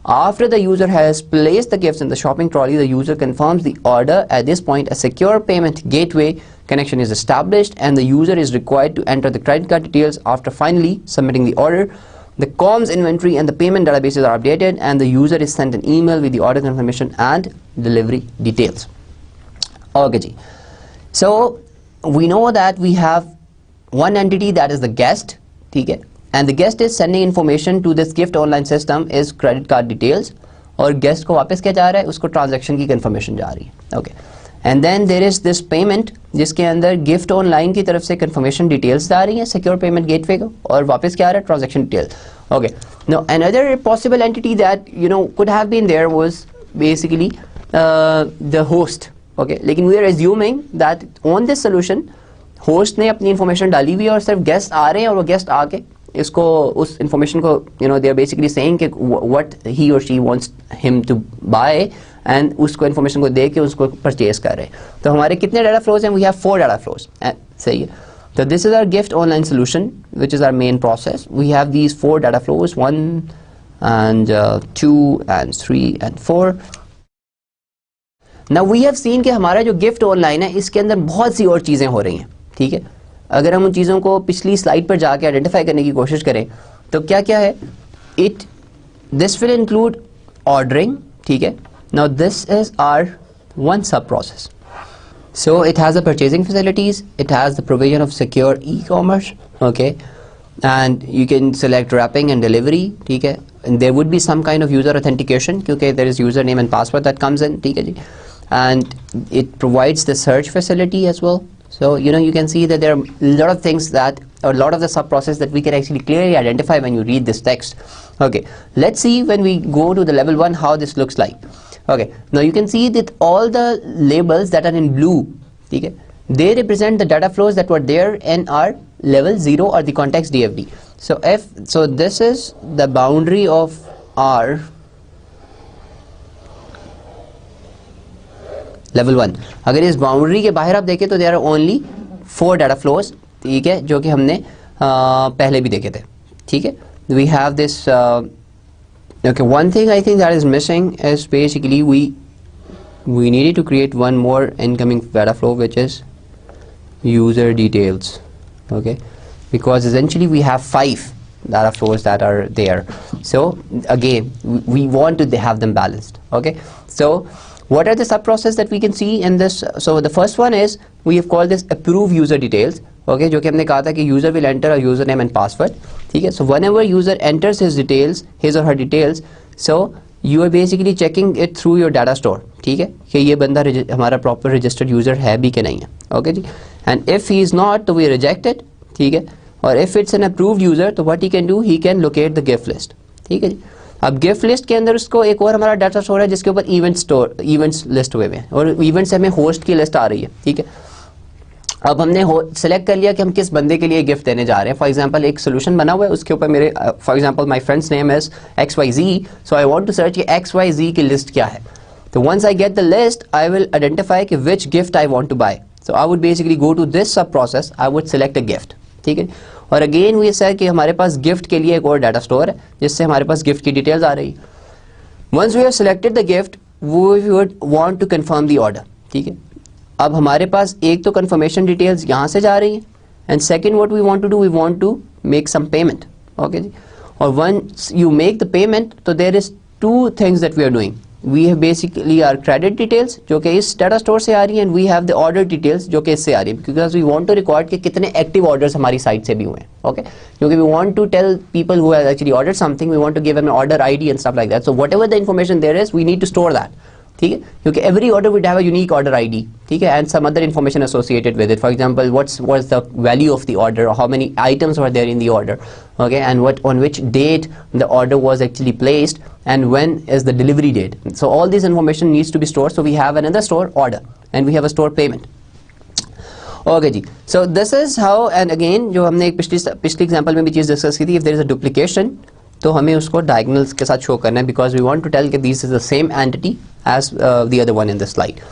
After the user has placed the gifts in the shopping trolley, the user confirms the order. At this point, a secure payment gateway connection is established, and the user is required to enter the credit card details after finally submitting the order. The comms inventory and the payment databases are updated, and the user is sent an email with the order confirmation and delivery details. Okay, so we know that we have one entity, that is the guest, okay, and the guest is sending information to this gift online system is credit card details, और guest को वापस क्या जा रहा है, उसको transaction की confirmation जा रही है. Okay, and then there is this payment जिसके अंदर gift online की तरफ से confirmation details जा रही हैं secure payment gateway को, और वापस क्या आ रहा है, transaction details. Okay, now another possible entity that you know could have been there was basically the host. Okay, लेकिन we are assuming that on this solution host ने अपनी information डाली हुई है और सिर्फ guest आ रहे हैं, और वो guest आके इसको उस information को you know they are basically saying कि what he or she wants him to buy, and उसको information को दे के उसको purchase कर रहे हैं. तो हमारे कितने data flows हैं? We have 4 data flows. सही है. So this is our gift online solution, which is our main process. We have these 4 data flows, 1, and 2 and 3 and 4. Now we have seen कि हमारा जो गिफ्ट ऑनलाइन है इसके अंदर बहुत सी और चीज़ें हो रही हैं, ठीक है. अगर हम उन चीज़ों को पिछली स्लाइड पर जाके आइडेंटिफाई करने की कोशिश करें तो क्या क्या है. दिस विल इंक्लूड ऑर्डरिंग, ठीक है. Now this is hour one sub process. So it has the purchasing facilities, it has the provision of secure e-commerce, okay, and you can select wrapping and delivery, ठीक है. And there would be some kind of user authentication क्योंकि there is username and password that comes in, ठीक है जी. And it provides the search facility as well. So you know, you can see that there are a lot of things that, or a lot of the sub process that we can actually clearly identify when you read this text. Okay, let's see when we go to the level 1 how this looks like. Okay, now you can see that all the labels that are in blue, okay, they represent the data flows that were there in our level 0 or the context DFD. So this is the boundary of our level 1. अगर इस boundary के बाहर आप देखें तो there are only 4 data flows, ठीक है, जो कि हमने पहले भी देखे थे, ठीक है. We have this okay, one thing I think that is missing is basically we needed to create one more incoming data flow, which is user details, okay, because essentially we have 5 data flows that are there. So again we want to have them balanced, okay. So what are the sub process that we can see in this? So the first one is we have called this approve user details, okay, जो कि हमने कहा था कि user will enter a username and password, ठीक है. So whenever user enters his details, his or her details, so you are basically checking it through your data store, ठीक है, कि ये बंदा हमारा proper registered user है भी कि नहीं है, okay ji. And if he is not, तो we reject it, ठीक है. और if it's an approved user, तो what he can do, he can locate the gift list, ठीक है जी. अब गिफ्ट लिस्ट के अंदर उसको एक और हमारा डाटा स्टोर है जिसके ऊपर इवेंट्स लिस्ट हुए हैं और इवेंट्स हमें होस्ट की लिस्ट आ रही है, ठीक है. अब हमने सेलेक्ट कर लिया कि हम किस बंदे के लिए गिफ्ट देने जा रहे हैं. फॉर एग्जांपल एक सोल्यूशन बना हुआ है उसके ऊपर मेरे for example my friend's name is XYZ, so I want to search कि XYZ की लिस्ट क्या है. तो once I get the list I will identify कि which gift I want to buy. So I would basically go to this sub process, I would select a gift, ठीक है. और again we said कि हमारे पास gift के लिए एक और डाटा स्टोर है जिससे हमारे पास गिफ्ट की डिटेल्स आ रही है. Once we have selected the gift we would want to confirm the order, ठीक है. अब हमारे पास एक तो कंफर्मेशन डिटेल्स यहाँ से जा रही हैं and second what we want to do, we want to make some payment, okay जी. और once you make the payment तो there is 2 things that we are doing. We have basically our credit details जो कि इस data store से आ रही हैं and we have the order details जो कि इससे आ रही है because we want to record कि कितने एक्टिव ऑर्डर्स हमारी साइट से भी हुए हैं, ओके. क्योंकि we want to tell people who have actually ordered something, we want to give them an order ID and stuff like that. So whatever the information there is we need to store that, ठीक है, क्योंकि every order would have a unique order ID, ठीक है, and some other information associated with it. For example what's was the value of the order, how many items were there in the order, okay, and what on which date the order was actually placed and when is the delivery date. So all this information needs to be stored. So we have another store order and we have a store payment. Okay ji. So this is how, and again जो हमने एक पिछली example में भी चीज़ discuss की थी, if there is a duplication तो हमें उसको डायगोनल्स के साथ शो करना है because we want to tell that this is the same entity as the other one in the slide.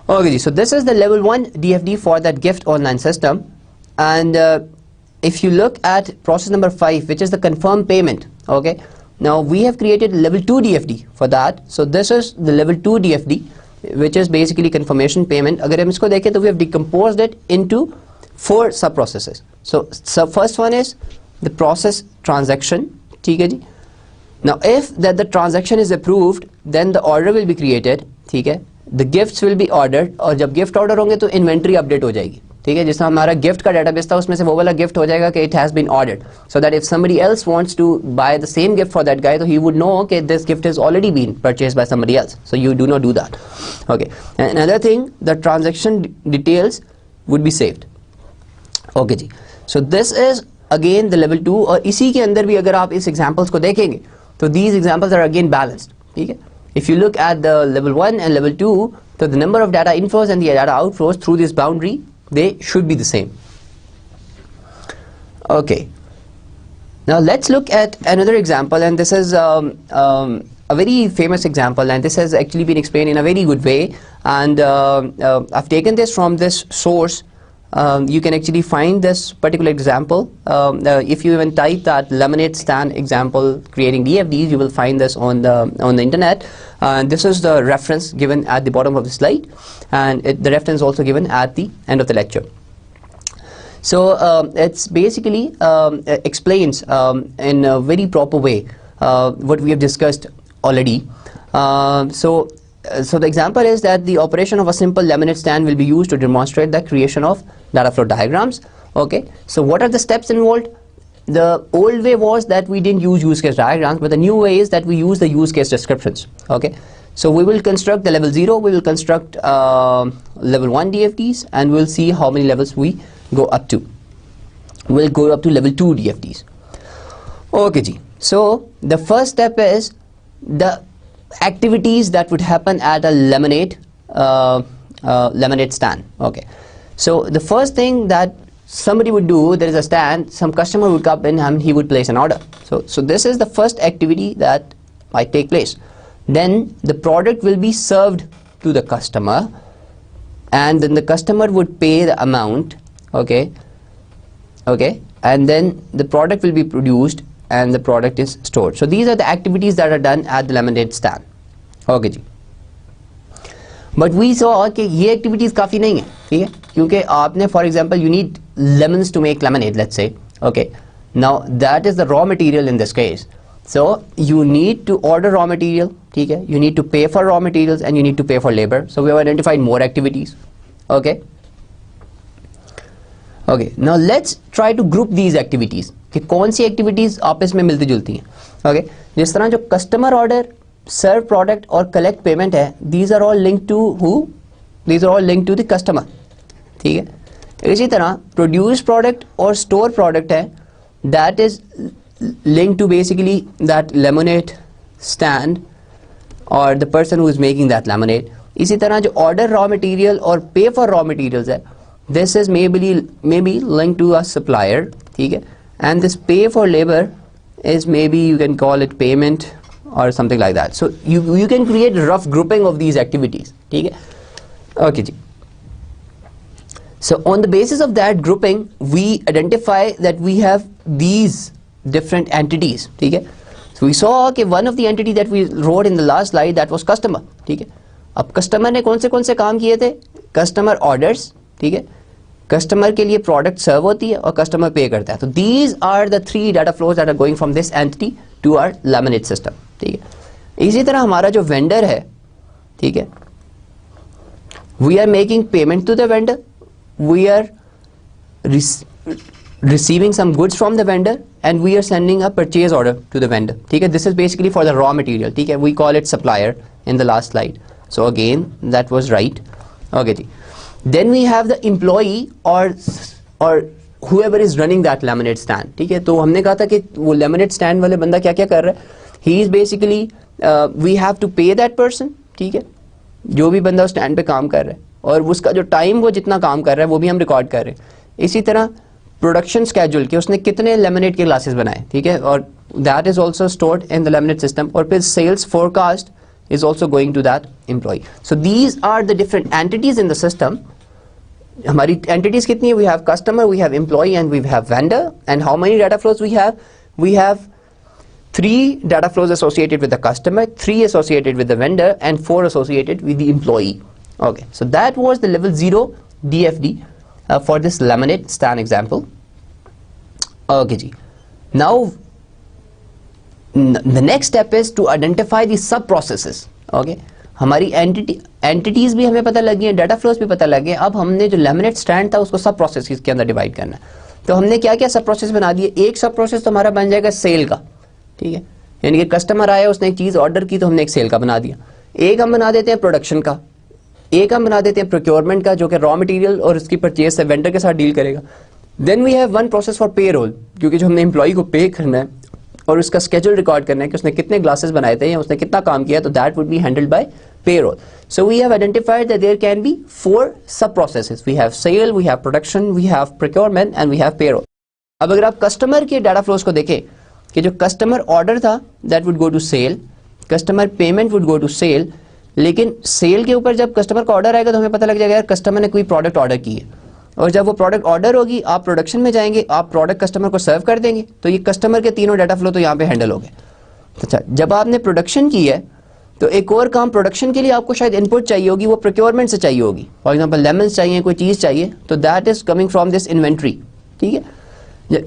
Okay ji. So this is the level 1 DFD for that gift online system, and if you look at process number 5, which is the confirm payment, okay, now we have created level 2 DFD for that. So this is the level 2 DFD, which is basically confirmation payment. अगर हम इसको देखें तो we have decomposed it into 4 sub processes. So first one is the process transaction, ठीक है जी. Now if that the transaction is approved, then the order will be created, ठीक है. The gifts will be ordered, और जब gift order होंगे तो inventory update हो जाएगी, ठीक है. जिसमें हमारा गिफ्ट का डेटाबेस था उसमें से वो वाला गिफ्ट हो जाएगा कि it has been ordered, so that if somebody else wants to buy the same gift for that guy तो ही वुड नो कि this gift is already been purchased by somebody else, so you do not do that, okay. And another thing, the transaction details would be saved, okay ji. So this is again the level 2, और इसी के अंदर भी अगर आप इस examples को देखेंगे तो these examples are again balanced, ठीक है. If you look at the level 1 and level 2, तो the number of data inflows and the data outflows through this boundary, they should be the same. Okay, now let's look at another example, and this is a very famous example, and this has actually been explained in a very good way, and I've taken this from this source you can actually find this particular example. If you even type that lemonade stand example creating DFDs, you will find this on the internet. This is the reference given at the bottom of the slide, and the reference also given at the end of the lecture. So it's basically explains in a very proper way what we have discussed already. So the example is that the operation of a simple lemonade stand will be used to demonstrate the creation of data flow diagrams. Okay, so what are the steps involved? The old way was that we didn't use case diagrams, but the new way is that we use the use case descriptions. Okay, so we will construct the level 0, we will construct level 1 DFDs, and we'll see how many levels we go up to. We'll go up to level 2 DFDs. Okay ji. So the first step is the activities that would happen at a lemonade stand. Okay, so the first thing that somebody would do, there is a stand, some customer would come in and he would place an order. So this is the first activity that might take place. Then the product will be served to the customer, and then the customer would pay the amount. Okay, and then the product will be produced and the product is stored. So these are the activities that are done at the lemonade stand. Okay ji. But we saw कि ये activities काफ़ी नहीं है, ठीक है, क्योंकि आपने for example you need lemons to make lemonade, let's say. Okay, now that is the raw material in this case. So you need to order raw material, ठीक है, you need to pay for raw materials and you need to pay for labor. So we have identified more activities. Okay. Okay, now let's try to group these activities. कि कौन सी activities आपस में मिलती जुलती हैं. Okay, जिस तरह जो कस्टमर ऑर्डर, सर्व प्रोडक्ट और कलेक्ट पेमेंट है, these are all link to who? These are all link to the customer. ठीक है. इसी तरह प्रोड्यूस प्रोडक्ट और स्टोर प्रोडक्ट है, that is link to basically that lemonade stand और the person who is making that lemonade. इसी तरह जो ऑर्डर रॉ मटेरियल और पे फॉर रॉ मटेरियल्स है, this is maybe linked to a supplier. ठीक है. And this pay for labor is maybe you can call it payment or something like that. So you can create a rough grouping of these activities. ठीक है. Okay ji. So on the basis of that grouping, we identify that we have these different entities. ठीक है. So we saw कि one of the entity that we wrote in the last slide, that was customer. ठीक है. अब customer ने कौन से काम किए थे? Customer orders. ठीक है. कस्टमर के लिए प्रोडक्ट सर्व होती है और कस्टमर पे करता है. तो these are the 3 data flows that are going from this entity to our lemonade system. ठीक है. इसी तरह हमारा जो वेंडर है, ठीक है, we are making payment to the vendor, we are receiving some goods from the vendor and we are sending a purchase order to the vendor. ठीक है. This is basically for the raw material. ठीक है. We call it supplier in the last slide. So again that was right. Okay ji. Then we have the employee or whoever is running that lemonade stand. ठीक है. तो हमने कहा था कि वो lemonade stand वाले बंदा क्या क्या कर रहा है. He is basically we have to pay that person. ठीक है. जो भी बंदा उस स्टैंड पे काम कर रहा है और उसका जो टाइम, वो जितना काम कर रहा है वो भी हम रिकॉर्ड कर रहे हैं. इसी तरह प्रोडक्शन स्केड्यूल के उसने कितने लेमोनेड के ग्लासेस बनाए. ठीक है. और that is also stored in the lemonade system. और फिर sales forecast is also going to that employee. So these are the different entities in the system. हमारी entities कितनी है? We have customer, we have employee and we have vendor. And how many data flows we have? We have 3 data flows associated with the customer, 3 associated with the vendor and 4 associated with the employee. Okay, so that was the level 0 DFD for this lemonade stand example. Okay ji. Now the next step is to identify the sub processes. Okay, हमारी entities भी हमें पता लगी हैं, data flows भी पता लगे. अब हमने जो लेमोनेड स्टैंड था उसको सब प्रोसेसेस के अंदर डिवाइड करना है. तो हमने क्या क्या सब प्रोसेस बना दिए. एक सब प्रोसेस तो हमारा बन जाएगा सेल का. ठीक है. यानी कि कस्टमर आया, उसने एक चीज़ ऑर्डर की तो हमने एक सेल का बना दिया. एक हम बना देते हैं प्रोडक्शन का, एक हम बना देते हैं प्रोक्योरमेंट का, जो कि रॉ मटेरियल और उसकी परचेज से वेंडर के साथ डील करेगा. Then we have one process for payroll, क्योंकि जो हमने एम्प्लॉई को पे करना है और उसका स्केड्यूल रिकॉर्ड करना है कि उसने कितने ग्लासेस बनाए थे या उसने कितना काम किया, तो that would be handled by payroll. So we have identified that there can be 4 sub processes. We have sale, we have production, we have procurement and we have payroll. अब अगर आप कस्टमर के डाटा फ्लोज को देखें कि जो customer order था that would go to sale, customer payment would go to sale. लेकिन सेल के ऊपर जब कस्टमर का ऑर्डर आएगा तो हमें पता लग जाएगा यार कस्टमर ने कोई प्रोडक्ट ऑर्डर की है. और जब वो प्रोडक्ट ऑर्डर होगी आप प्रोडक्शन में जाएंगे, आप प्रोडक्ट कस्टमर को सर्व कर देंगे, तो ये कस्टमर के तीनों डाटा फ्लो तो यहाँ पे हैंडल हो गए। अच्छा, जब आपने प्रोडक्शन की है तो एक और काम प्रोडक्शन के लिए आपको शायद इनपुट चाहिए होगी, वो प्रोक्योरमेंट से चाहिए होगी। फॉर एग्जांपल लेमन्स चाहिए, कोई चीज़ चाहिए, तो that is coming from this inventory. ठीक है,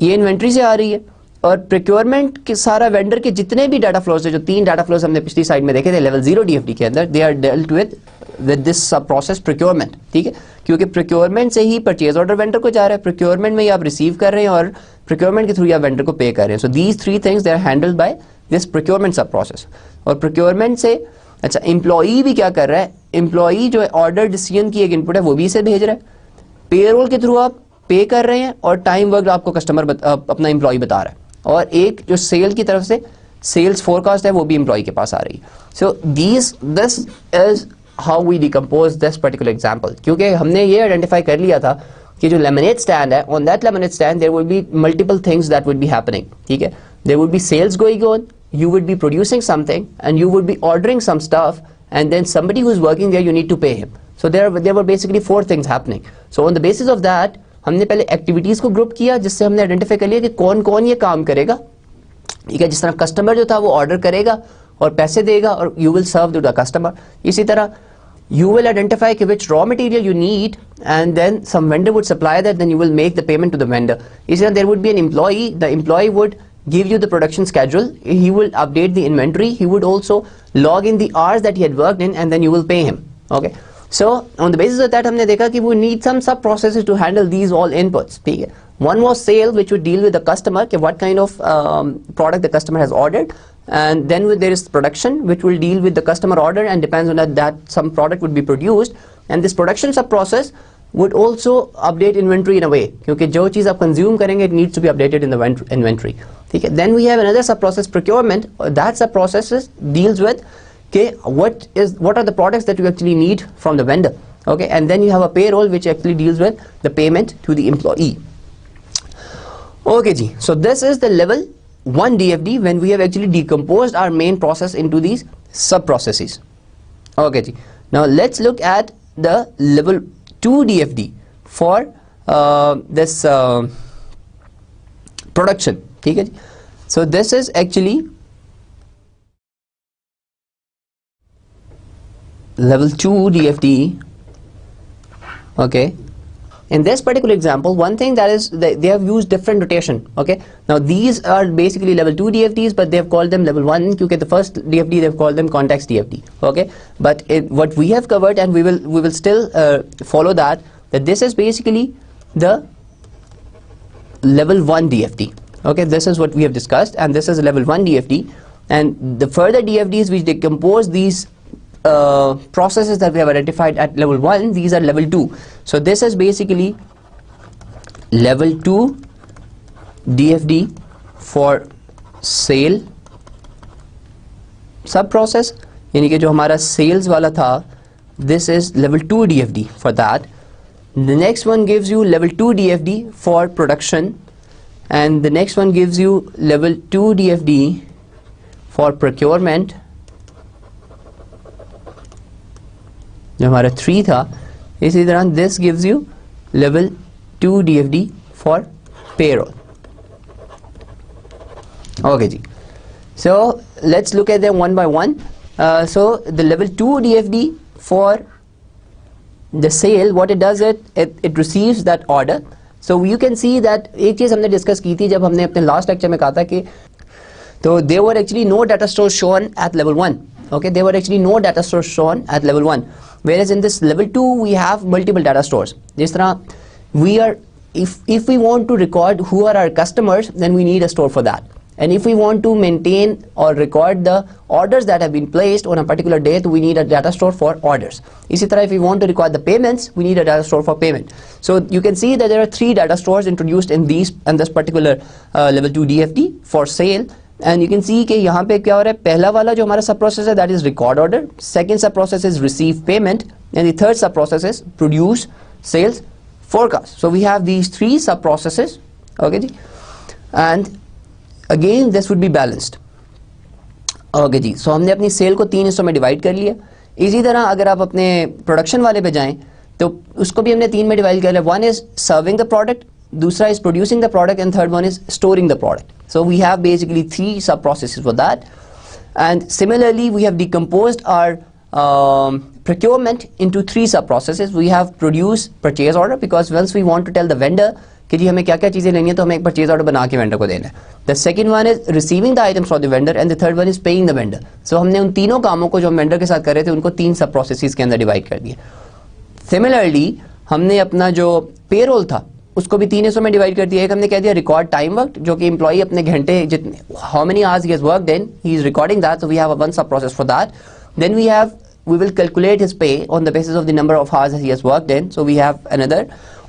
ये इन्वेंट्री से आ रही है। और प्रोक्योरमेंट के सारा वेंडर के जितने भी डाटा फ्लोज है, जो 3 डाटा फ्लोज हमने पिछली साइड में देखे थे लेवल 0 DFD के अंदर, they are dealt with this sub process procurement. ठीक है, क्योंकि प्रोक्योरमेंट से ही परचेज ऑर्डर वेंडर को जा रहा है, प्रोक्योरमेंट में ही आप रिसीव कर रहे हैं और प्रोक्योरमेंट के थ्रू आप वेंडर को पे कर रहे हैं। So these 3 things they are handled by this procurement sub process. और प्रोक्योरमेंट से अच्छा एम्प्लॉई भी क्या कर रहा है, एम्प्लॉई जो है ऑर्डर डिसीजन की एक इनपुट है वो भी इसे भेज रहा है, पेरोल के थ्रू आप पे कर रहे हैं और टाइम वर्क आपको कस्टमर अपना एम्प्लॉई बता रहा है, और एक जो सेल की तरफ से सेल्स फोरकास्ट है वो भी एम्प्लॉई के पास आ रही है। So this is how we decompose this particular example, क्योंकि हमने ये आइडेंटिफाई कर लिया था कि जो लेमनेड स्टैंड है, on that lemonade stand there will be multiple things that would be happening. ठीक है, there would be sales going on, you would be producing something and you would be ordering some stuff, and then somebody who is working there you need to pay him. So there were basically 4 things happening. So on the basis of that हमने पहले activities को group किया, जिससे हमने identify कर लिया कि कौन कौन ये काम करेगा। ठीक है, जिस तरह कस्टमर जो था वो ऑर्डर करेगा और पैसे देगा और you will serve the customer. इसी तरह you will identify which raw material you need and then some vendor would supply that, then you will make the payment to the vendor. इसी तरह there would be an employee, the employee would give you the production schedule, he will update the inventory, he would also log in the hours that he had worked in, and then you will pay him. Okay, so on the basis of that हमने देखा कि we need some sub processes to handle these all inputs. ठीक है, one was sale which would deal with the customer, कि what kind of product the customer has ordered, and then there is production which will deal with the customer order and depends on that some product would be produced, and this production sub process would also update inventory in a way, क्योंकि जो चीज़ आप consume करेंगे it needs to be updated in the inventory. ठीक है, then we have another sub process procurement, that sub process deals with okay, what are the products that you actually need from the vendor. Okay, and then you have a payroll which actually deals with the payment to the employee. Okay ji, so this is the level 1 DFD when we have actually decomposed our main process into these sub processes. Okay ji, now let's look at the level 2 DFD for this production. ठीक है जी, so this is actually level 2 DFD. Okay, in this particular example, one thing that is they have used different notation. Okay, now these are basically level 2 DFDs, but they have called them level 1 because the first DFD they have called them context DFD. Okay, but what we have covered, and we will still follow that this is basically the level 1 DFD. Okay, this is what we have discussed, and this is level 1 DFD, and the further DFDs which decompose these processes that we have identified at level 1, these are level 2. So this is basically level 2 DFD for sale sub process, यानी कि जो हमारा sales वाला था, this is level 2 DFD for that. The next one gives you level 2 DFD for production, and the next one gives you level 2 DFD for procurement, जो हमारा 3 था। इसी तरह this gives you level 2 DFD for payroll. Okay ji, so let's look at them one by one. So the level 2 DFD for the sale, what it does, it receives that order. So you can see that एक चीज़ हमने discuss की थी जब हमने अपने last lecture में कहा था कि तो there were actually no data stores shown at level 1. Okay, there were actually no data stores shown at level 1, whereas in this level 2 we have multiple data stores. जिस तरह we are, if we want to record who are our customers, then we need a store for that. And if we want to maintain or record the orders that have been placed on a particular date, we need a data store for orders. इसी तरह if we want to record the payments, we need a data store for payment. So you can see that there are 3 data stores introduced in this particular level 2 DFD for sale. And you can see कि यहाँ पे क्या हो रहा है, पहला वाला जो हमारा सब process है, that is record order. Second sub process is receive payment, and the third sub process is produce sales forecast. So we have these 3 sub processes. Okay ji, and again this would be balanced. Okay ji, so हमने अपनी cell को 3 हिस्सों में divide कर लिया. इसी तरह अगर आप अपने प्रोडक्शन वाले पे जाएं तो उसको भी हमने 3 में डिवाइड किया है. One is serving the product, दूसरा is producing the product, and third one is storing the product. So we have basically 3 sub processes for that. And similarly, we have decomposed our procurement into 3 sub processes. We have produce purchase order, because once we want to tell the vendor कि जी हमें क्या क्या चीज़ें लेनी है तो हमें एक परचेज ऑर्डर बना के वेंडर को देना है. The second one is receiving the items from the vendor, and the third one is paying the vendor. सो हमने उन तीनों कामों को जो हम वेंडर के साथ कर रहे थे उनको 3 सब प्रोसेसेस के अंदर डिवाइड कर दिया. सिमिलरली हमने अपना जो पेरोल था उसको भी 3 हिस्सों में डिवाइड कर दिया. एक हमने कह दिया रिकॉर्ड टाइम वर्क, जो कि एम्प्लॉई अपने घंटे जितने how many hours he has worked in, he is recording that, so we have one sub process for that. Then we will calculate his pay on the basis of the number of hours he has worked in, so we have another.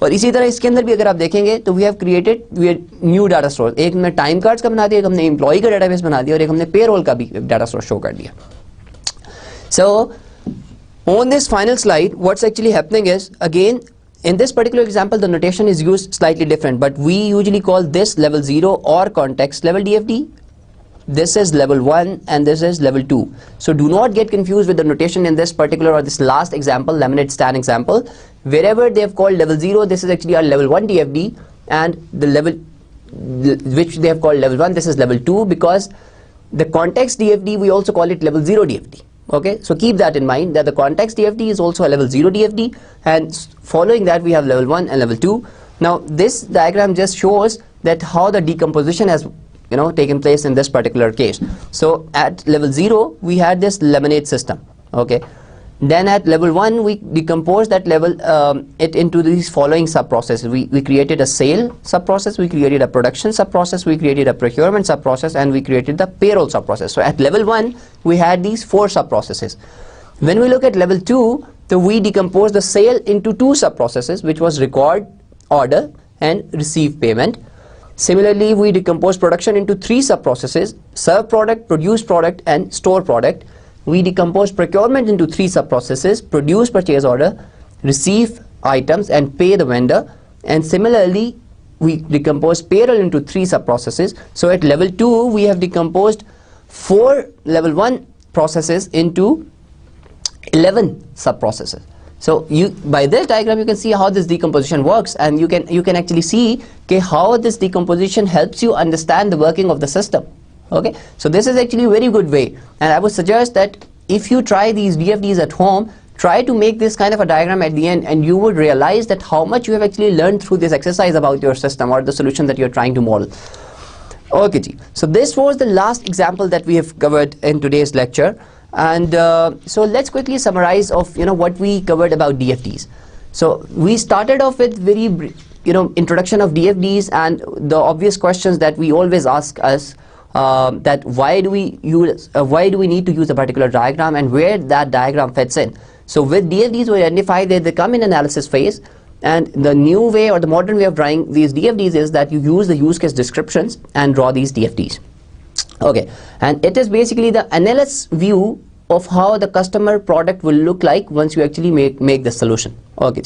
और इसी तरह इसके अंदर भी अगर आप देखेंगे तो we have created new data store. एक हमने टाइम कार्ड्स का बना दिया, एक हमने एम्प्लॉई का डाटाबेस बना दिया, और एक हमने पेरोल का भी डाटा स्टोर शो कर दिया. So on this final slide, what's actually happening is, again, in this particular example, the notation is used slightly different, but we usually call this level 0 or context level DFD. This is level 1 and this is level 2. So do not get confused with the notation in this particular or this last example, laminate stand example. Wherever they have called level 0, this is actually our level 1 DFD, and the level which they have called level 1, this is level 2, because the context DFD, we also call it level 0 DFD. Okay, so keep that in mind, that the context DFD is also a level 0 DFD, and following that we have level 1 and level 2. Now this diagram just shows that how the decomposition has taken place in this particular case. So at level 0 we had this lemonade system. Okay, then at level 1 we decomposed that level it into these following sub processes. We created a sale sub process, we created a production sub process, we created a procurement sub process, and we created the payroll sub process. So at level 1 we had these 4 sub processes. When we look at level 2, so we decomposed the sale into 2 sub processes, which was record order and receive payment. Similarly, we decompose production into 3 sub-processes: serve product, produce product, and store product. We decompose procurement into 3 sub-processes: produce purchase order, receive items, and pay the vendor. And similarly, we decompose payroll into 3 sub-processes. So at level 2, we have decomposed 4 level 1 processes into 11 sub-processes. So by this diagram you can see how this decomposition works, and you can actually see how this decomposition helps you understand the working of the system. Okay, so this is actually a very good way, and I would suggest that if you try these DFDs at home, try to make this kind of a diagram at the end, and you would realize that how much you have actually learned through this exercise about your system or the solution that you're trying to model. Okay, so this was the last example that we have covered in today's lecture. And so let's quickly summarize of what we covered about DFDs. So we started off with very introduction of DFDs, and the obvious questions that we always ask us, that why do we need to use a particular diagram, and where that diagram fits in. So with DFDs we identify that they come in analysis phase, and the new way or the modern way of drawing these DFDs is that you use the use case descriptions and draw these DFDs. Okay, and it is basically the analyst view of how the customer product will look like once you actually make the solution. Okay,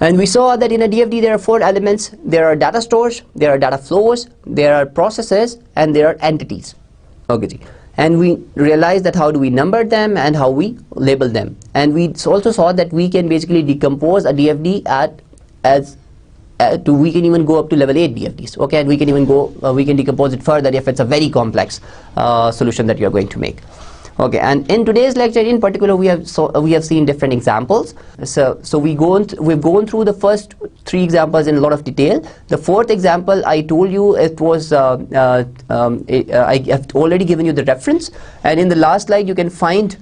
and we saw that in a DFD there are 4 elements. There are data stores, there are data flows, there are processes, and there are entities. Okay, and we realized that how do we number them and how we label them, and we also saw that we can basically decompose a DFD we can even go up to level 8 DFDs. Okay, and we can even go we can decompose it further if it's a very complex solution that you're going to make. Okay, and in today's lecture in particular we have seen different examples. So we've gone through the first 3 examples in a lot of detail. The 4th example, I told you it was I have already given you the reference, and in the last slide you can find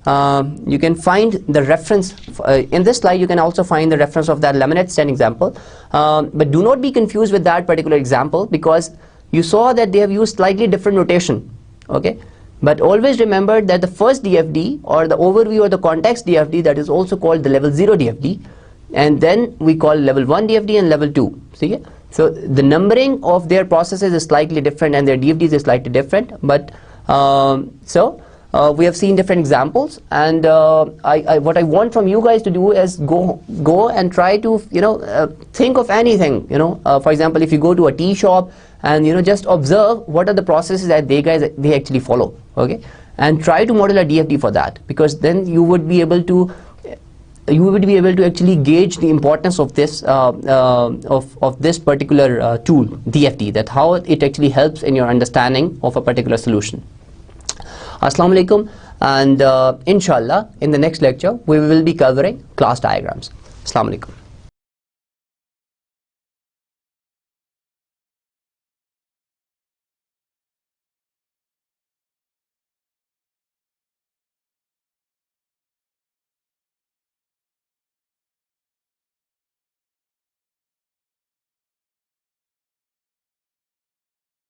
the reference. In this slide you can also find the reference of that laminate stand example, but do not be confused with that particular example, because you saw that they have used slightly different notation. Okay, but always remember that the first DFD or the overview or the context DFD, that is also called the level 0 DFD, and then we call level 1 DFD and level 2. See, so the numbering of their processes is slightly different and their DFDs is slightly different, but we have seen different examples, and what I want from you guys to do is go and try to think of anything. For example, if you go to a tea shop and just observe what are the processes that they actually follow. Okay, and try to model a DFD for that, because then you would be able to you would be able to actually gauge the importance of this of this particular tool, DFD, that how it actually helps in your understanding of a particular solution. Assalamu alaikum, and inshallah in the next lecture we will be covering class diagrams. Assalamu alaikum.